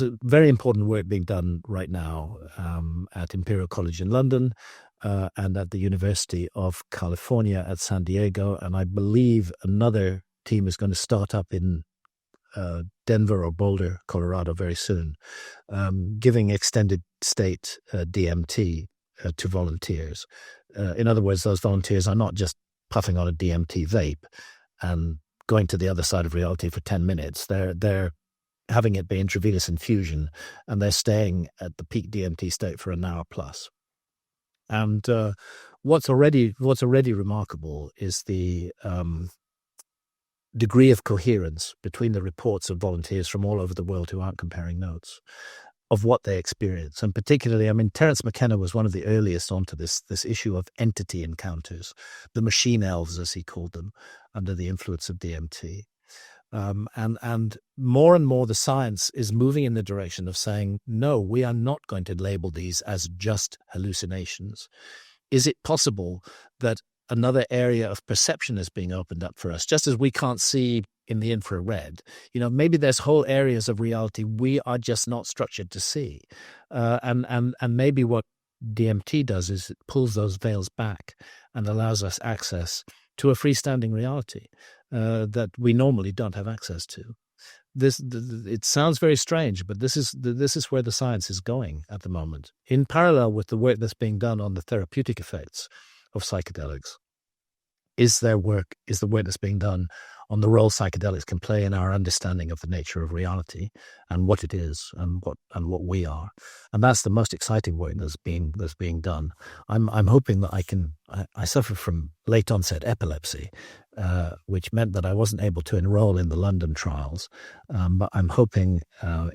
a very important work being done right now at Imperial College in London and at the University of California at San Diego. And I believe another team is going to start up in Denver or Boulder, Colorado very soon, giving extended state DMT to volunteers. In other words, those volunteers are not just puffing on a DMT vape and going to the other side of reality for 10 minutes. They're having it be intravenous infusion, and they're staying at the peak DMT state for an hour plus. And what's already remarkable is the degree of coherence between the reports of volunteers from all over the world who aren't comparing notes of what they experience. And particularly, Terence McKenna was one of the earliest onto this issue of entity encounters, the machine elves, as he called them, under the influence of DMT. And more the science is moving in the direction of saying, no, we are not going to label these as just hallucinations. Is it possible that another area of perception is being opened up for us, just as we can't see in the infrared? Maybe there's whole areas of reality we are just not structured to see. And maybe what DMT does is it pulls those veils back and allows us access to a freestanding reality that we normally don't have access to. It sounds very strange, but this is where the science is going at the moment, in parallel with the work that's being done on the therapeutic effects of psychedelics. Is the work that's being done on the role psychedelics can play in our understanding of the nature of reality and what it is and what we are. And that's the most exciting work that's being done. I'm hoping that I suffer from late onset epilepsy, which meant that I wasn't able to enroll in the London trials. But I'm hoping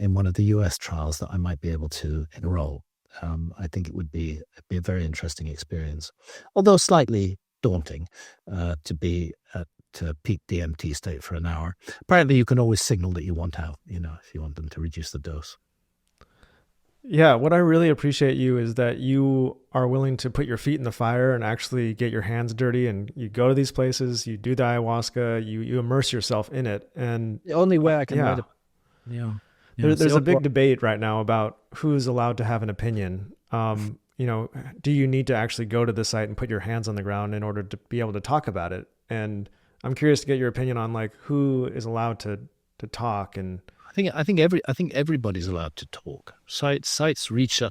in one of the US trials that I might be able to enroll. I think it would be a very interesting experience, although slightly daunting to be at peak DMT state for an hour. Apparently, you can always signal that you want out, if you want them to reduce the dose. Yeah, what I really appreciate you is that you are willing to put your feet in the fire and actually get your hands dirty, and you go to these places, you do the ayahuasca, you immerse yourself in it. And the only way I can write There's a big debate right now about who's allowed to have an opinion. Do you need to actually go to the site and put your hands on the ground in order to be able to talk about it? And I'm curious to get your opinion on like who is allowed to talk and I think everybody's allowed to talk. Sites reach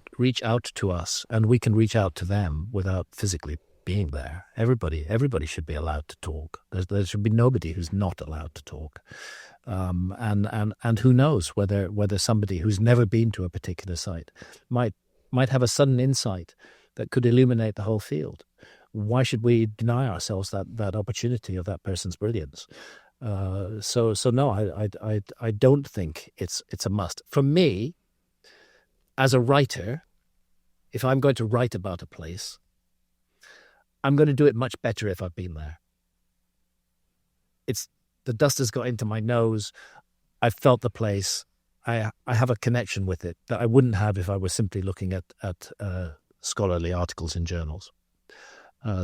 out to us, and we can reach out to them without physically being there. Everybody should be allowed to talk. There should be nobody who's not allowed to talk. And who knows whether somebody who's never been to a particular site might have a sudden insight that could illuminate the whole field. Why should we deny ourselves that opportunity of that person's brilliance? So no, I don't think it's a must. For me, as a writer, if I'm going to write about a place, I'm going to do it much better if I've been there. The dust has got into my nose. I've felt the place. I have a connection with it that I wouldn't have if I were simply looking at scholarly articles in journals.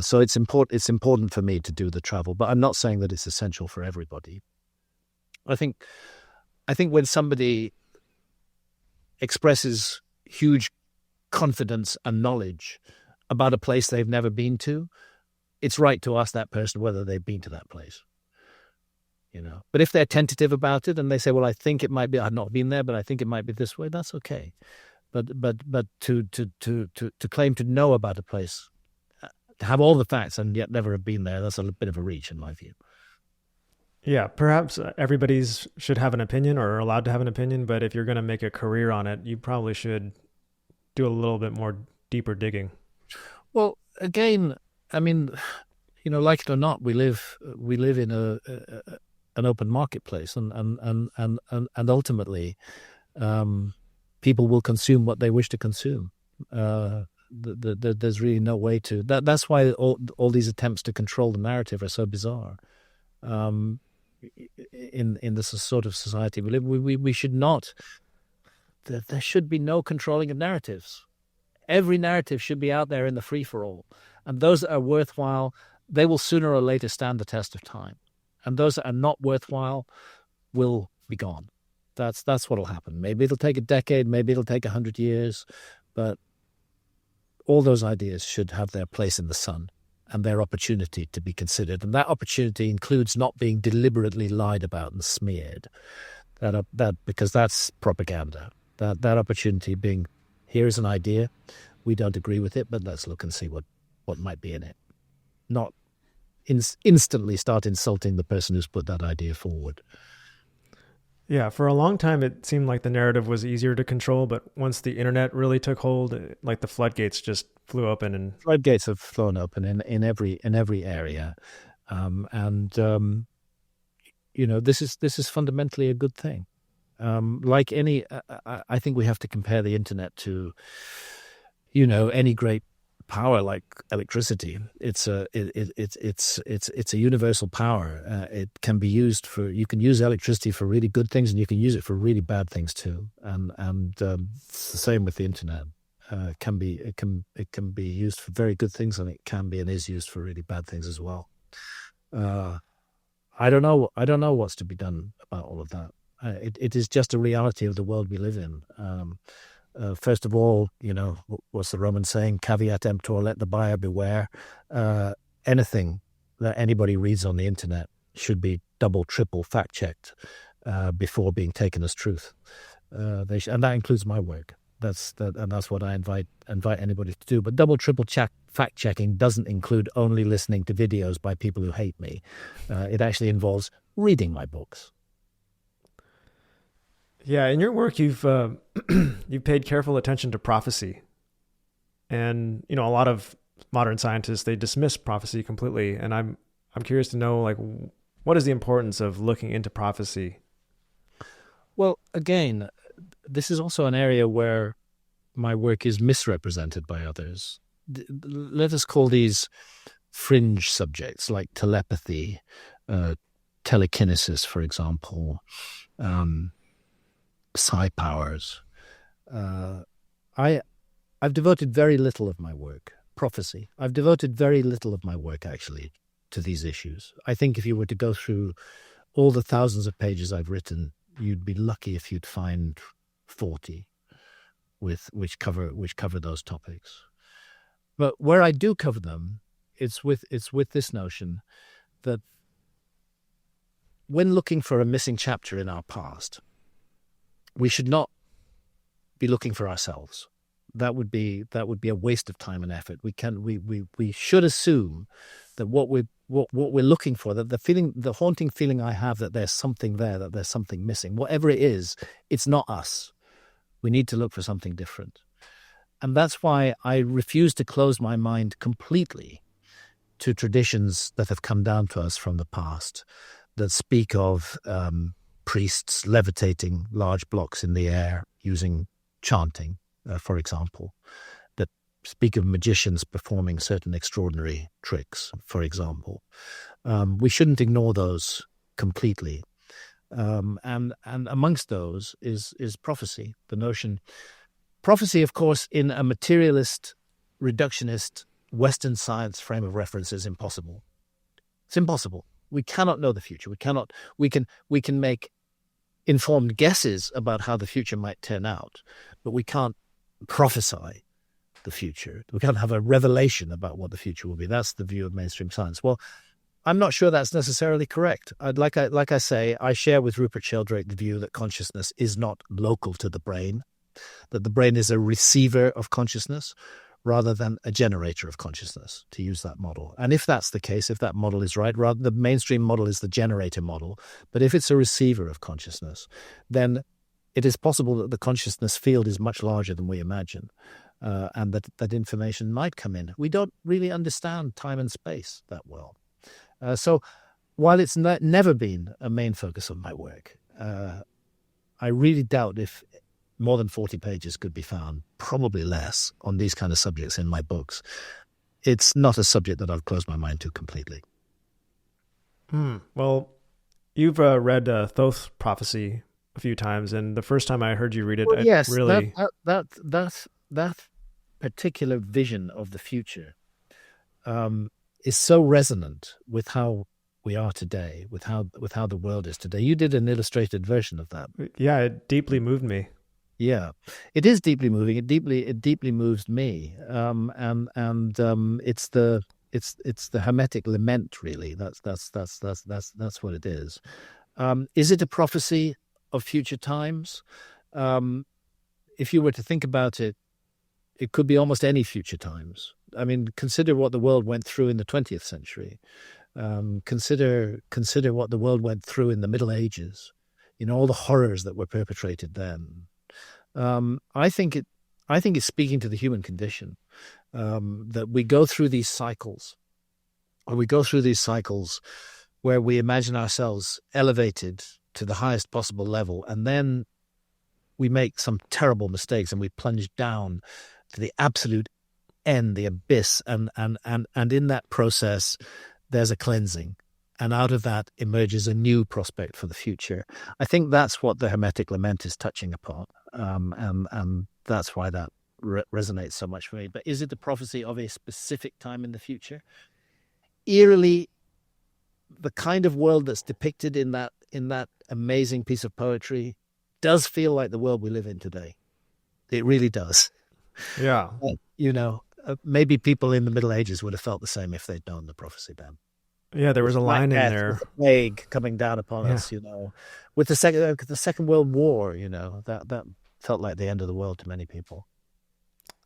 So it's important for me to do the travel, but I'm not saying that it's essential for everybody. I think when somebody expresses huge confidence and knowledge about a place they've never been to, it's right to ask that person whether they've been to that place. But if they're tentative about it and they say, "Well, I think it might be. I've not been there, but I think it might be this way," that's okay. But to claim to know about a place, to have all the facts and yet never have been there, that's a bit of a reach in my view. yeah, perhaps everybody's should have an opinion or are allowed to have an opinion, but if you're going to make a career on it, you probably should do a little bit more deeper digging. Well, again, I mean, like it or not, we live in an open marketplace, and ultimately, people will consume what they wish to consume. There's really no way to. That's why all these attempts to control the narrative are so bizarre. In this sort of society we live, we should not. There should be no controlling of narratives. Every narrative should be out there in the free for all, and those that are worthwhile, they will sooner or later stand the test of time, and those that are not worthwhile will be gone. That's what will happen. Maybe it'll take a decade, maybe it'll take 100 years, but all those ideas should have their place in the sun and their opportunity to be considered. And that opportunity includes not being deliberately lied about and smeared. That because that's propaganda. That opportunity being, here's an idea, we don't agree with it, but let's look and see what might be in it. Not instantly start insulting the person who's put that idea forward. Yeah, for a long time it seemed like the narrative was easier to control, but once the internet really took hold, like the floodgates just flew open and floodgates have flown open in every area, this is fundamentally a good thing. Like any, I think we have to compare the internet to, any great power like electricity. It's a universal power. It can be used you can use electricity for really good things, and you can use it for really bad things too. And it's the same with the internet. It can be used for very good things, and it can be and is used for really bad things as well. I don't know what's to be done about all of that. It is just a reality of the world we live in. First of all, what's the Roman saying? Caveat emptor, let the buyer beware. Anything that anybody reads on the internet should be double, triple fact-checked before being taken as truth. And that includes my work. That's what I invite anybody to do. But double, triple fact-checking doesn't include only listening to videos by people who hate me. It actually involves reading my books. Yeah, in your work, you've paid careful attention to prophecy, and a lot of modern scientists, they dismiss prophecy completely. And I'm curious to know, like, what is the importance of looking into prophecy? Well, again, this is also an area where my work is misrepresented by others. Let us call these fringe subjects, like telepathy, telekinesis, for example. Psi powers. I've devoted very little of my work, prophecy. I've devoted very little of my work, actually, to these issues. I think if you were to go through all the thousands of pages I've written, you'd be lucky if you'd find 40 which cover those topics. But where I do cover them, it's with this notion that when looking for a missing chapter in our past, we should not be looking for ourselves. That would be a waste of time and effort. We should assume that what we're looking for, that the haunting feeling I have that there's something there, that there's something missing, whatever it is, it's not us. We need to look for something different. And that's why I refuse to close my mind completely to traditions that have come down to us from the past that speak of priests levitating large blocks in the air using chanting, for example, that speak of magicians performing certain extraordinary tricks, for example. We shouldn't ignore those completely. And amongst those is prophecy, the notion. Prophecy, of course, in a materialist, reductionist, Western science frame of reference is impossible. It's impossible. We cannot know the future. We can make informed guesses about how the future might turn out, but we can't prophesy the future. We can't have a revelation about what the future will be. That's the view of mainstream science. Well, I'm not sure that's necessarily correct. Like I say, I share with Rupert Sheldrake the view that consciousness is not local to the brain, that the brain is a receiver of consciousness rather than a generator of consciousness, to use that model. And if that's the case, if that model is right, rather the mainstream model is the generator model, but if it's a receiver of consciousness, then it is possible that the consciousness field is much larger than we imagine, and that information might come in. We don't really understand time and space that well. So while it's never been a main focus of my work, I really doubt if more than 40 pages could be found, probably less, on these kind of subjects in my books. It's not a subject that I've closed my mind to completely. Well, you've read Thoth's Prophecy a few times, and the first time I heard you read it, well, yes, really... that particular vision of the future is so resonant with how we are today, with how the world is today. You did an illustrated version of that. Yeah, it deeply moved me. Yeah, it is deeply moving. It deeply moves me. It's the Hermetic lament, really. That's what it is. Is it a prophecy of future times? If you were to think about it, it could be almost any future times. I mean, consider what the world went through in the 20th century. Consider what the world went through in the Middle Ages. You know, all the horrors that were perpetrated then. I think it's speaking to the human condition, that we go through these cycles, where we imagine ourselves elevated to the highest possible level, and then we make some terrible mistakes and we plunge down to the absolute end, the abyss, and in that process, there's a cleansing. And out of that emerges a new prospect for the future. I think that's what the Hermetic Lament is touching upon. And that's why that resonates so much for me. But is it the prophecy of a specific time in the future? Eerily, the kind of world that's depicted in that amazing piece of poetry does feel like the world we live in today. It really does. Yeah. Maybe people in the Middle Ages would have felt the same if they'd known the prophecy, Ben. Yeah, there was a line in there. With the plague coming down upon us, with the Second World War, that felt like the end of the world to many people.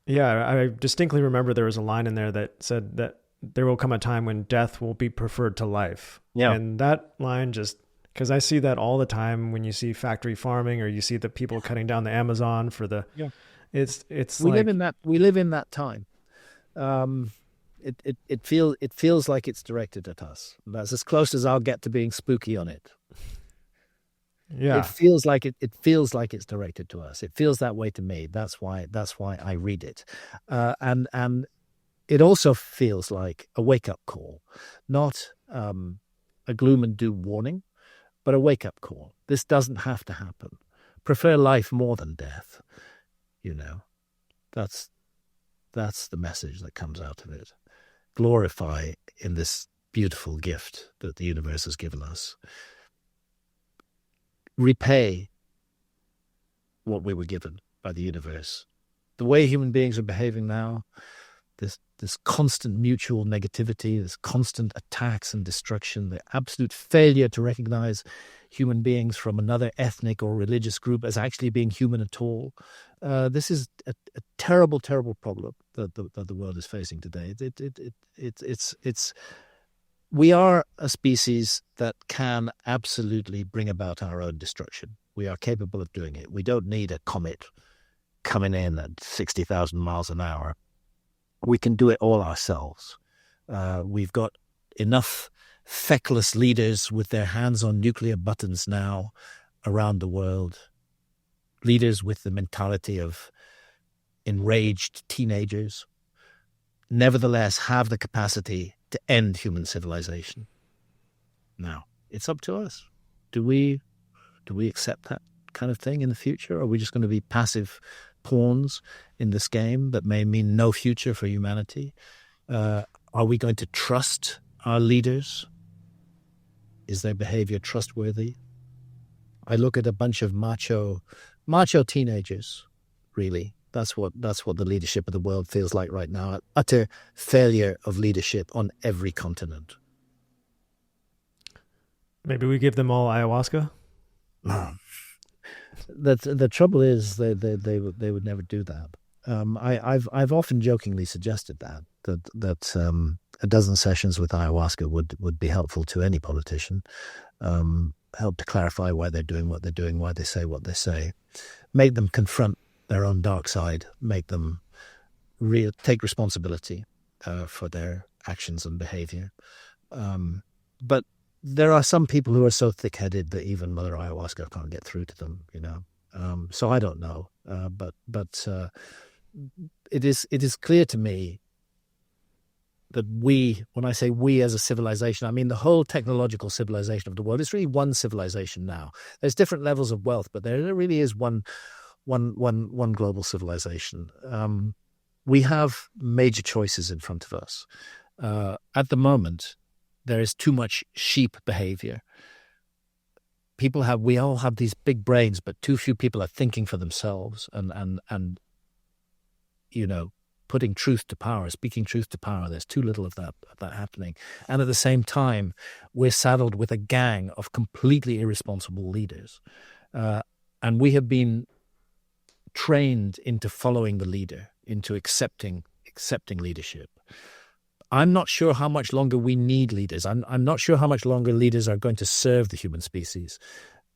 Yeah, I distinctly remember there was a line in there that said that there will come a time when death will be preferred to life. Yeah. And that line because I see that all the time when you see factory farming, or you see the people cutting down the Amazon for the... Yeah. We live in that time. It feels like it's directed at us. That's as close as I'll get to being spooky on it. Yeah. It feels like it's directed to us. It feels that way to me. That's why I read it. And it also feels like a wake-up call, not a gloom and doom warning, but a wake-up call. This doesn't have to happen. Prefer life more than death. That's the message that comes out of it. Glorify in this beautiful gift that the universe has given us. Repay what we were given by the universe. The way human beings are behaving now, this constant mutual negativity, this constant attacks and destruction, the absolute failure to recognize human beings from another ethnic or religious group as actually being human at all. This is a terrible, terrible problem that the world is facing today. We are a species that can absolutely bring about our own destruction. We are capable of doing it. We don't need a comet coming in at 60,000 miles an hour. We can do it all ourselves. We've got enough feckless leaders with their hands on nuclear buttons now around the world. Leaders with the mentality of enraged teenagers, nevertheless have the capacity to end human civilization. Now, it's up to us. Do we accept that kind of thing in the future? Or are we just going to be passive pawns in this game that may mean no future for humanity? Are we going to trust our leaders? Is their behavior trustworthy? I look at a bunch of macho teenagers, really. That's what the leadership of the world feels like right now. Utter failure of leadership on every continent. Maybe we give them all ayahuasca? The trouble is they would never do that. I've often jokingly suggested that a dozen sessions with ayahuasca would be helpful to any politician. Help to clarify why they're doing what they're doing, why they say what they say, make them confront their own dark side, make them take responsibility for their actions and behavior. But there are some people who are so thick-headed that even Mother Ayahuasca can't get through to them, you know. So I don't know, but it is clear to me that when I say we as a civilization, I mean the whole technological civilization of the world. It's really one civilization now. There's different levels of wealth, but there really is one global civilization. We have major choices in front of us. At the moment, there is too much sheep behavior. We all have these big brains, but too few people are thinking for themselves and you know, putting truth to power, speaking truth to power. There's too little of that happening. And at the same time, we're saddled with a gang of completely irresponsible leaders. And we have been trained into following the leader, into accepting leadership. I'm not sure how much longer we need leaders. I'm not sure how much longer leaders are going to serve the human species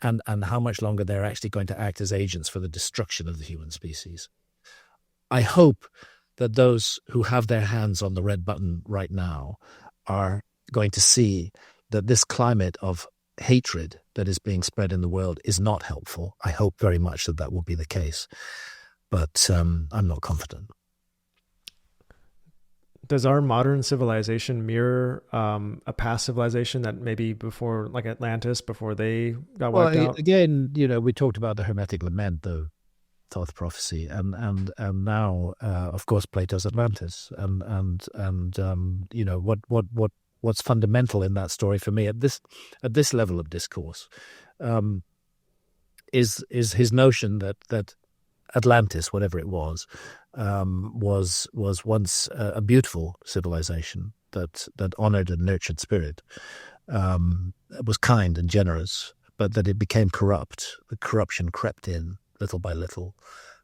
and how much longer they're actually going to act as agents for the destruction of the human species. I hope that those who have their hands on the red button right now are going to see that this climate of hatred that is being spread in the world is not helpful. I hope very much that will be the case, but I'm not confident. Does our modern civilization mirror a past civilization that maybe before, like Atlantis, before they got wiped out? Again, you know, we talked about the Hermetic Lament, the Thoth prophecy, and now, of course, Plato's Atlantis, and you know what's fundamental in that story for me at this level of discourse is his notion that Atlantis, whatever it was once a beautiful civilization that honored and nurtured spirit, was kind and generous, but that it became corrupt. The corruption crept in little by little,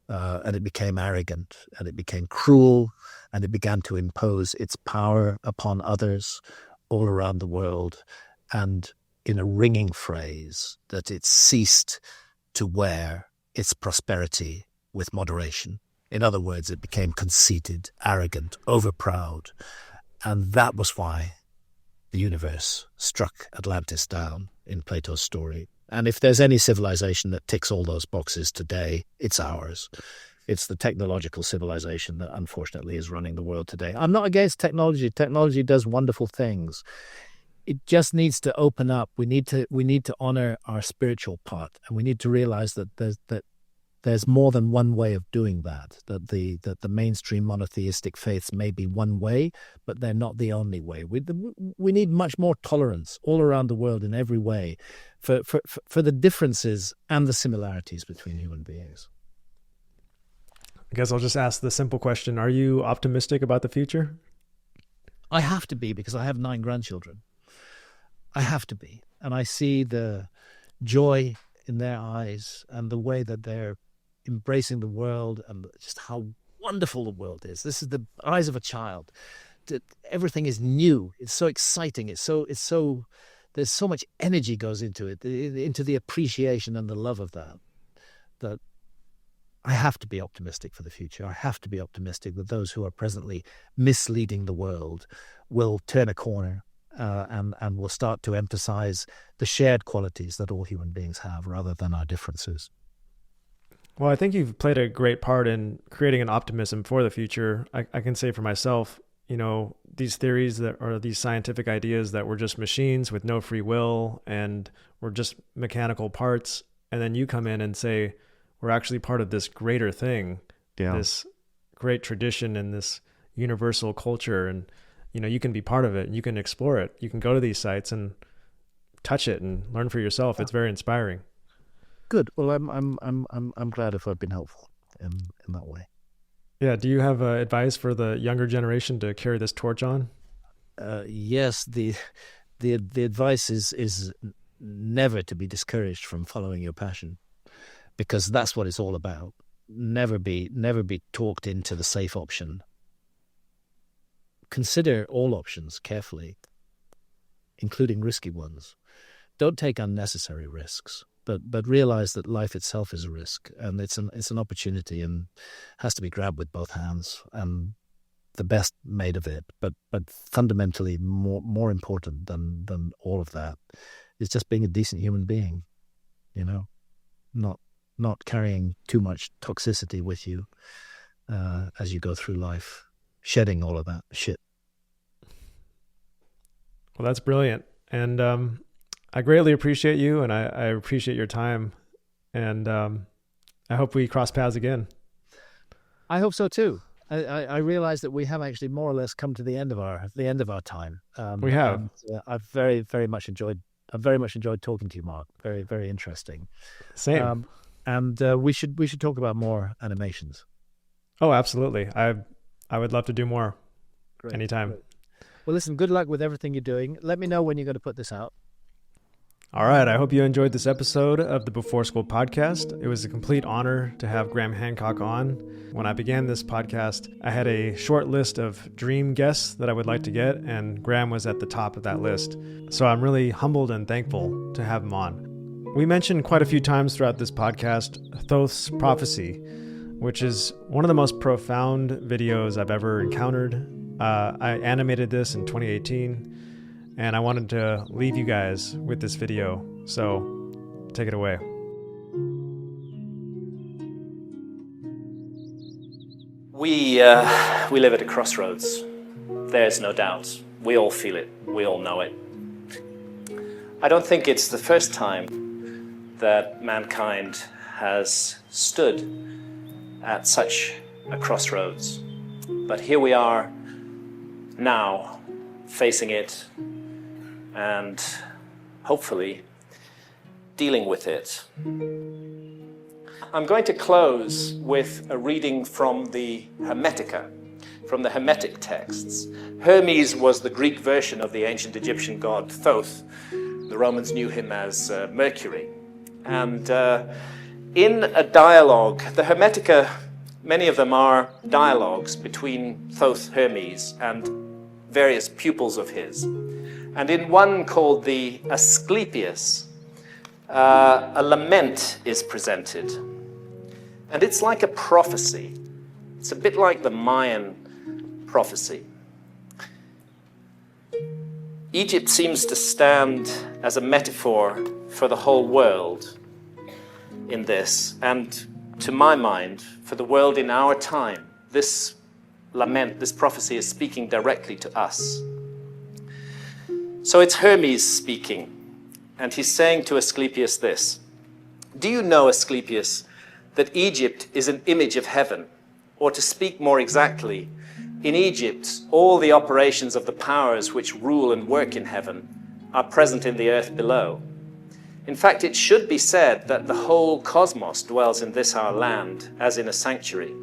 and it became arrogant, and it became cruel, and it began to impose its power upon others all around the world, and in a ringing phrase, that it ceased to wear its prosperity with moderation. In other words, it became conceited, arrogant, overproud, and that was why the universe struck Atlantis down in Plato's story. And if there's any civilization that ticks all those boxes today, it's ours. It's the technological civilization that unfortunately is running the world today. I'm not against technology. Technology does wonderful things. It just needs to open up. We need to honor our spiritual part, and we need to realize that there's more than one way of doing that. That the mainstream monotheistic faiths may be one way, but they're not the only way. We need much more tolerance all around the world in every way for the differences and the similarities between human beings. I guess I'll just ask the simple question: are you optimistic about the future? I have to be, because I have 9 grandchildren. I have to be. And I see the joy in their eyes and the way that they're embracing the world and just how wonderful the world is. This is the eyes of a child. Everything is new. It's so exciting. It's so there's so much energy goes into it, into the appreciation and the love of that I have to be optimistic for the future. I have to be optimistic that those who are presently misleading the world will turn a corner and will start to emphasize the shared qualities that all human beings have rather than our differences. Well, I think you've played a great part in creating an optimism for the future. I can say for myself, these theories that are these scientific ideas that we're just machines with no free will and we're just mechanical parts. And then you come in and say, we're actually part of this greater thing, this great tradition and this universal culture. And, you can be part of it and you can explore it. You can go to these sites and touch it and learn for yourself. It's very inspiring. Good. Well, I'm glad if I've been helpful in that way. Yeah. Do you have advice for the younger generation to carry this torch on? Yes. The advice is never to be discouraged from following your passion, because that's what it's all about. Never be talked into the safe option. Consider all options carefully, including risky ones. Don't take unnecessary risks. But realize that life itself is a risk, and it's an opportunity, and has to be grabbed with both hands, and the best made of it. But fundamentally, more important than all of that is just being a decent human being, not carrying too much toxicity with you as you go through life, shedding all of that shit. Well, that's brilliant, and I greatly appreciate you, and I appreciate your time, and I hope we cross paths again. I hope so too. I realize that we have actually more or less come to the end of our time. We have. I've very much enjoyed talking to you, Mark. Very, very interesting. Same. And we should talk about more animations. Oh, absolutely. I would love to do more. Great, anytime. Great. Well, listen. Good luck with everything you're doing. Let me know when you're going to put this out. All right. I hope you enjoyed this episode of the Before School podcast. It was a complete honor to have Graham Hancock on. When I began this podcast, I had a short list of dream guests that I would like to get, and Graham was at the top of that list. So I'm really humbled and thankful to have him on. We mentioned quite a few times throughout this podcast Thoth's Prophecy, which is one of the most profound videos I've ever encountered. I animated this in 2018. And I wanted to leave you guys with this video, so take it away. We live at a crossroads. There's no doubt. We all feel it. We all know it. I don't think it's the first time that mankind has stood at such a crossroads. But here we are now, facing it, and hopefully dealing with it. I'm going to close with a reading from the Hermetica, from the Hermetic texts. Hermes was the Greek version of the ancient Egyptian god Thoth. The Romans knew him as Mercury. And in a dialogue, the Hermetica, many of them are dialogues between Thoth, Hermes, and various pupils of his. And in one called the Asclepius, a lament is presented. And it's like a prophecy. It's a bit like the Mayan prophecy. Egypt seems to stand as a metaphor for the whole world in this. And to my mind, for the world in our time, this lament, this prophecy is speaking directly to us. So it's Hermes speaking, and he's saying to Asclepius this: "Do you know, Asclepius, that Egypt is an image of heaven? Or to speak more exactly, in Egypt, all the operations of the powers which rule and work in heaven are present in the earth below. In fact, it should be said that the whole cosmos dwells in this our land, as in a sanctuary.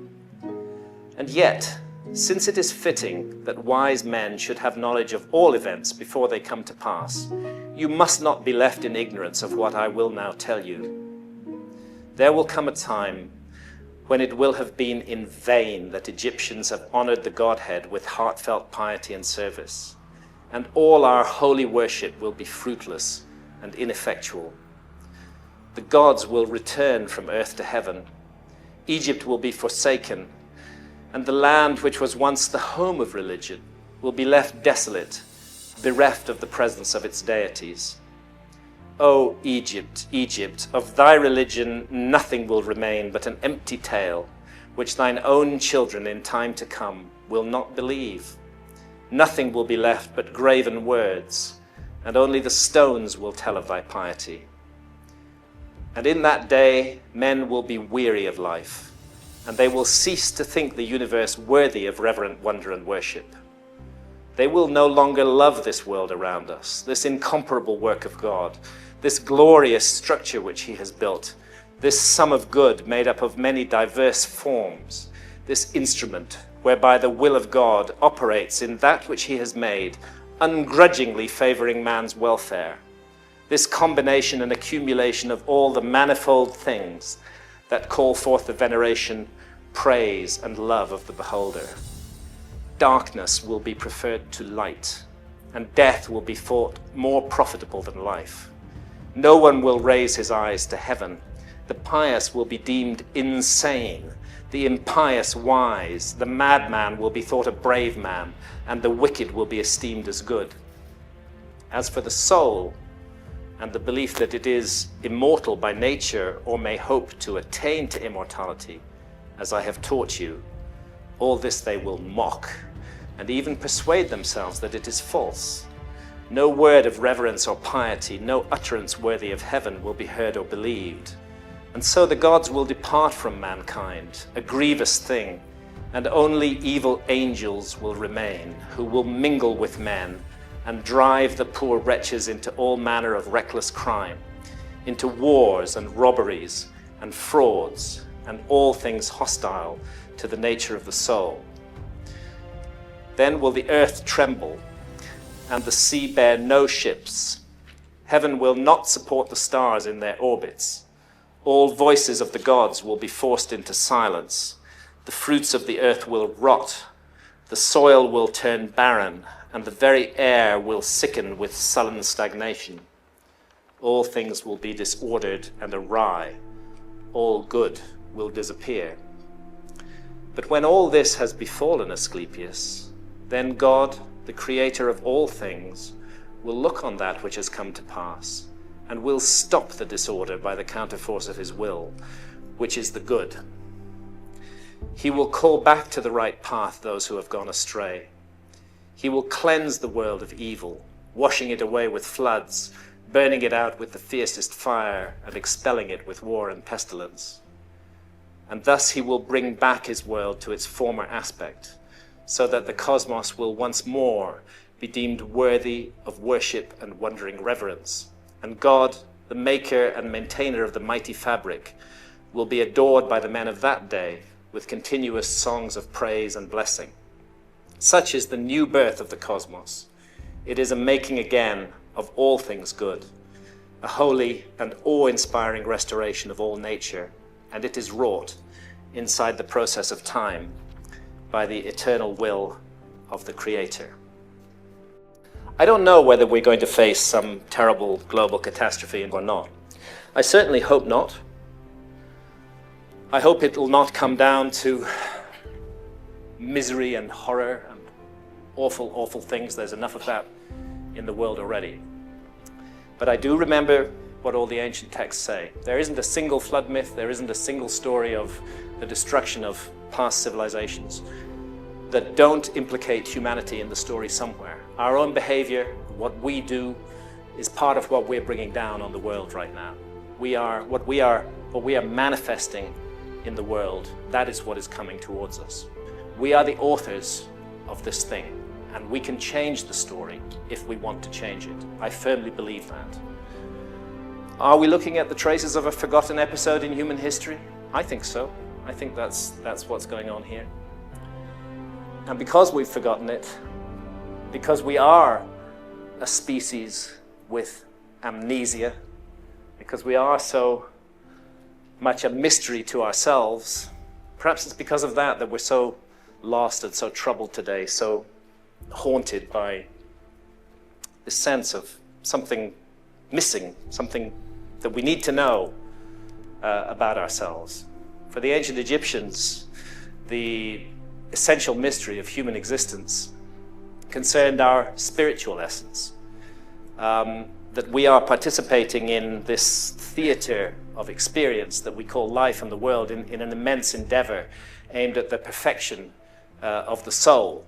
And yet, Since it is fitting that wise men should have knowledge of all events before they come to pass, you must not be left in ignorance of what I will now tell you. There will come a time when it will have been in vain that Egyptians have honored the Godhead with heartfelt piety and service, and all our holy worship will be fruitless and ineffectual. The gods will return from earth to heaven. Egypt will be forsaken, and the land which was once the home of religion will be left desolate, bereft of the presence of its deities. O Egypt, Egypt, of thy religion nothing will remain but an empty tale, which thine own children in time to come will not believe. Nothing will be left but graven words, and only the stones will tell of thy piety. And in that day men will be weary of life, and they will cease to think the universe worthy of reverent wonder and worship. They will no longer love this world around us, this incomparable work of God, this glorious structure which he has built, this sum of good made up of many diverse forms, this instrument whereby the will of God operates in that which he has made, ungrudgingly favoring man's welfare, this combination and accumulation of all the manifold things that call forth the veneration, praise, and love of the beholder. Darkness will be preferred to light, and death will be thought more profitable than life. No one will raise his eyes to heaven. The pious will be deemed insane, the impious wise, the madman will be thought a brave man, and the wicked will be esteemed as good. As for the soul, and the belief that it is immortal by nature or may hope to attain to immortality, as I have taught you, all this they will mock, and even persuade themselves that it is false. No word of reverence or piety, no utterance worthy of heaven will be heard or believed. And so the gods will depart from mankind, a grievous thing, and only evil angels will remain, who will mingle with men and drive the poor wretches into all manner of reckless crime, into wars and robberies and frauds and all things hostile to the nature of the soul. Then will the earth tremble and the sea bear no ships. Heaven will not support the stars in their orbits. All voices of the gods will be forced into silence. The fruits of the earth will rot. The soil will turn barren, and the very air will sicken with sullen stagnation. All things will be disordered and awry. All good will disappear. But when all this has befallen Asclepius, then God, the creator of all things, will look on that which has come to pass, and will stop the disorder by the counterforce of his will, which is the good. He will call back to the right path those who have gone astray. He will cleanse the world of evil, washing it away with floods, burning it out with the fiercest fire, and expelling it with war and pestilence. And thus he will bring back his world to its former aspect, so that the cosmos will once more be deemed worthy of worship and wondering reverence. And God, the maker and maintainer of the mighty fabric, will be adored by the men of that day with continuous songs of praise and blessing. Such is the new birth of the cosmos. It is a making again of all things good, a holy and awe-inspiring restoration of all nature, and it is wrought inside the process of time by the eternal will of the Creator. I don't know whether we're going to face some terrible global catastrophe or not. I certainly hope not. I hope it will not come down to misery and horror and awful, awful things. There's enough of that in the world already. But I do remember what all the ancient texts say. There isn't a single flood myth, there isn't a single story of the destruction of past civilizations that don't implicate humanity in the story somewhere. Our own behavior, what we do, is part of what we're bringing down on the world right now. What we are manifesting in the world, that is what is coming towards us. We are the authors of this thing, and we can change the story if we want to change it. I firmly believe that. Are we looking at the traces of a forgotten episode in human history? I think so. I think that's what's going on here. And because we've forgotten it, because we are a species with amnesia, because we are so much a mystery to ourselves, perhaps it's because of that that we're so lost and so troubled today, so haunted by this sense of something missing, something that we need to know about ourselves. For the ancient Egyptians, the essential mystery of human existence concerned our spiritual essence, that we are participating in this theater of experience that we call life and the world in an immense endeavor aimed at the perfection of the soul.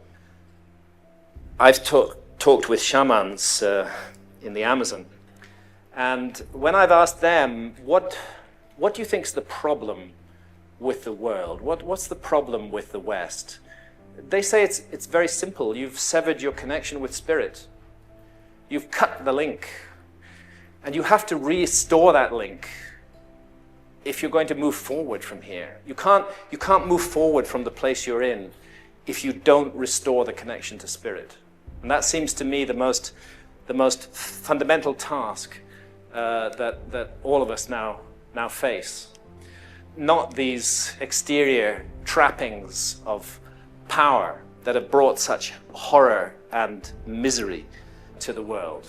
I've talked with shamans in the Amazon, and when I've asked them, what do you think is the problem with the world? What's the problem with the West? They say it's very simple. You've severed your connection with spirit. You've cut the link. And you have to restore that link if you're going to move forward from here. You can't move forward from the place you're in if you don't restore the connection to spirit. And that seems to me the most fundamental task that all of us now face. Not these exterior trappings of power that have brought such horror and misery to the world.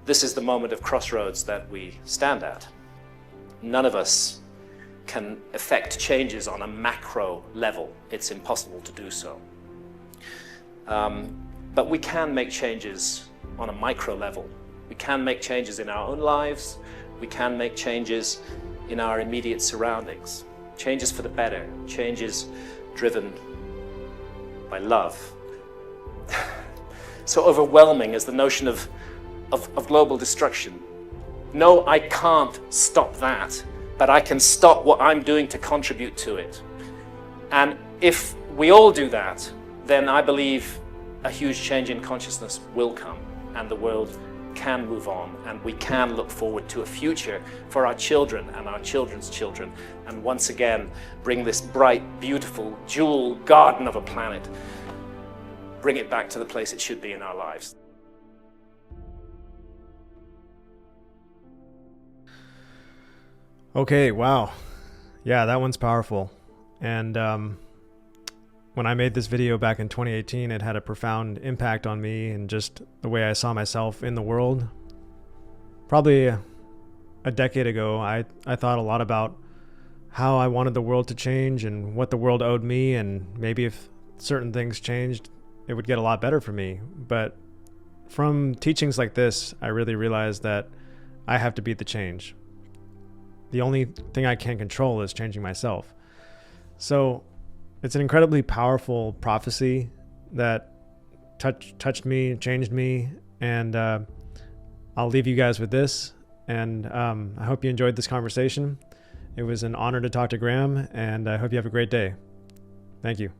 This is the moment of crossroads that we stand at. None of us can effect changes on a macro level. It's impossible to do so. But we can make changes on a micro level. We can make changes in our own lives. We can make changes in our immediate surroundings. Changes for the better, changes driven by love. So overwhelming is the notion of global destruction. No, I can't stop that, but I can stop what I'm doing to contribute to it. And if we all do that, then I believe a huge change in consciousness will come, and the world can move on, and we can look forward to a future for our children and our children's children, and once again bring this bright, beautiful, jewel garden of a planet, bring it back to the place it should be in our lives. Okay, wow. Yeah, that one's powerful. And when I made this video back in 2018, it had a profound impact on me and just the way I saw myself in the world. Probably a decade ago, I thought a lot about how I wanted the world to change and what the world owed me, and maybe if certain things changed, it would get a lot better for me. But from teachings like this, I really realized that I have to be the change. The only thing I can control is changing myself. So it's an incredibly powerful prophecy that touched me, changed me, and I'll leave you guys with this. And I hope you enjoyed this conversation. It was an honor to talk to Graham, and I hope you have a great day. Thank you.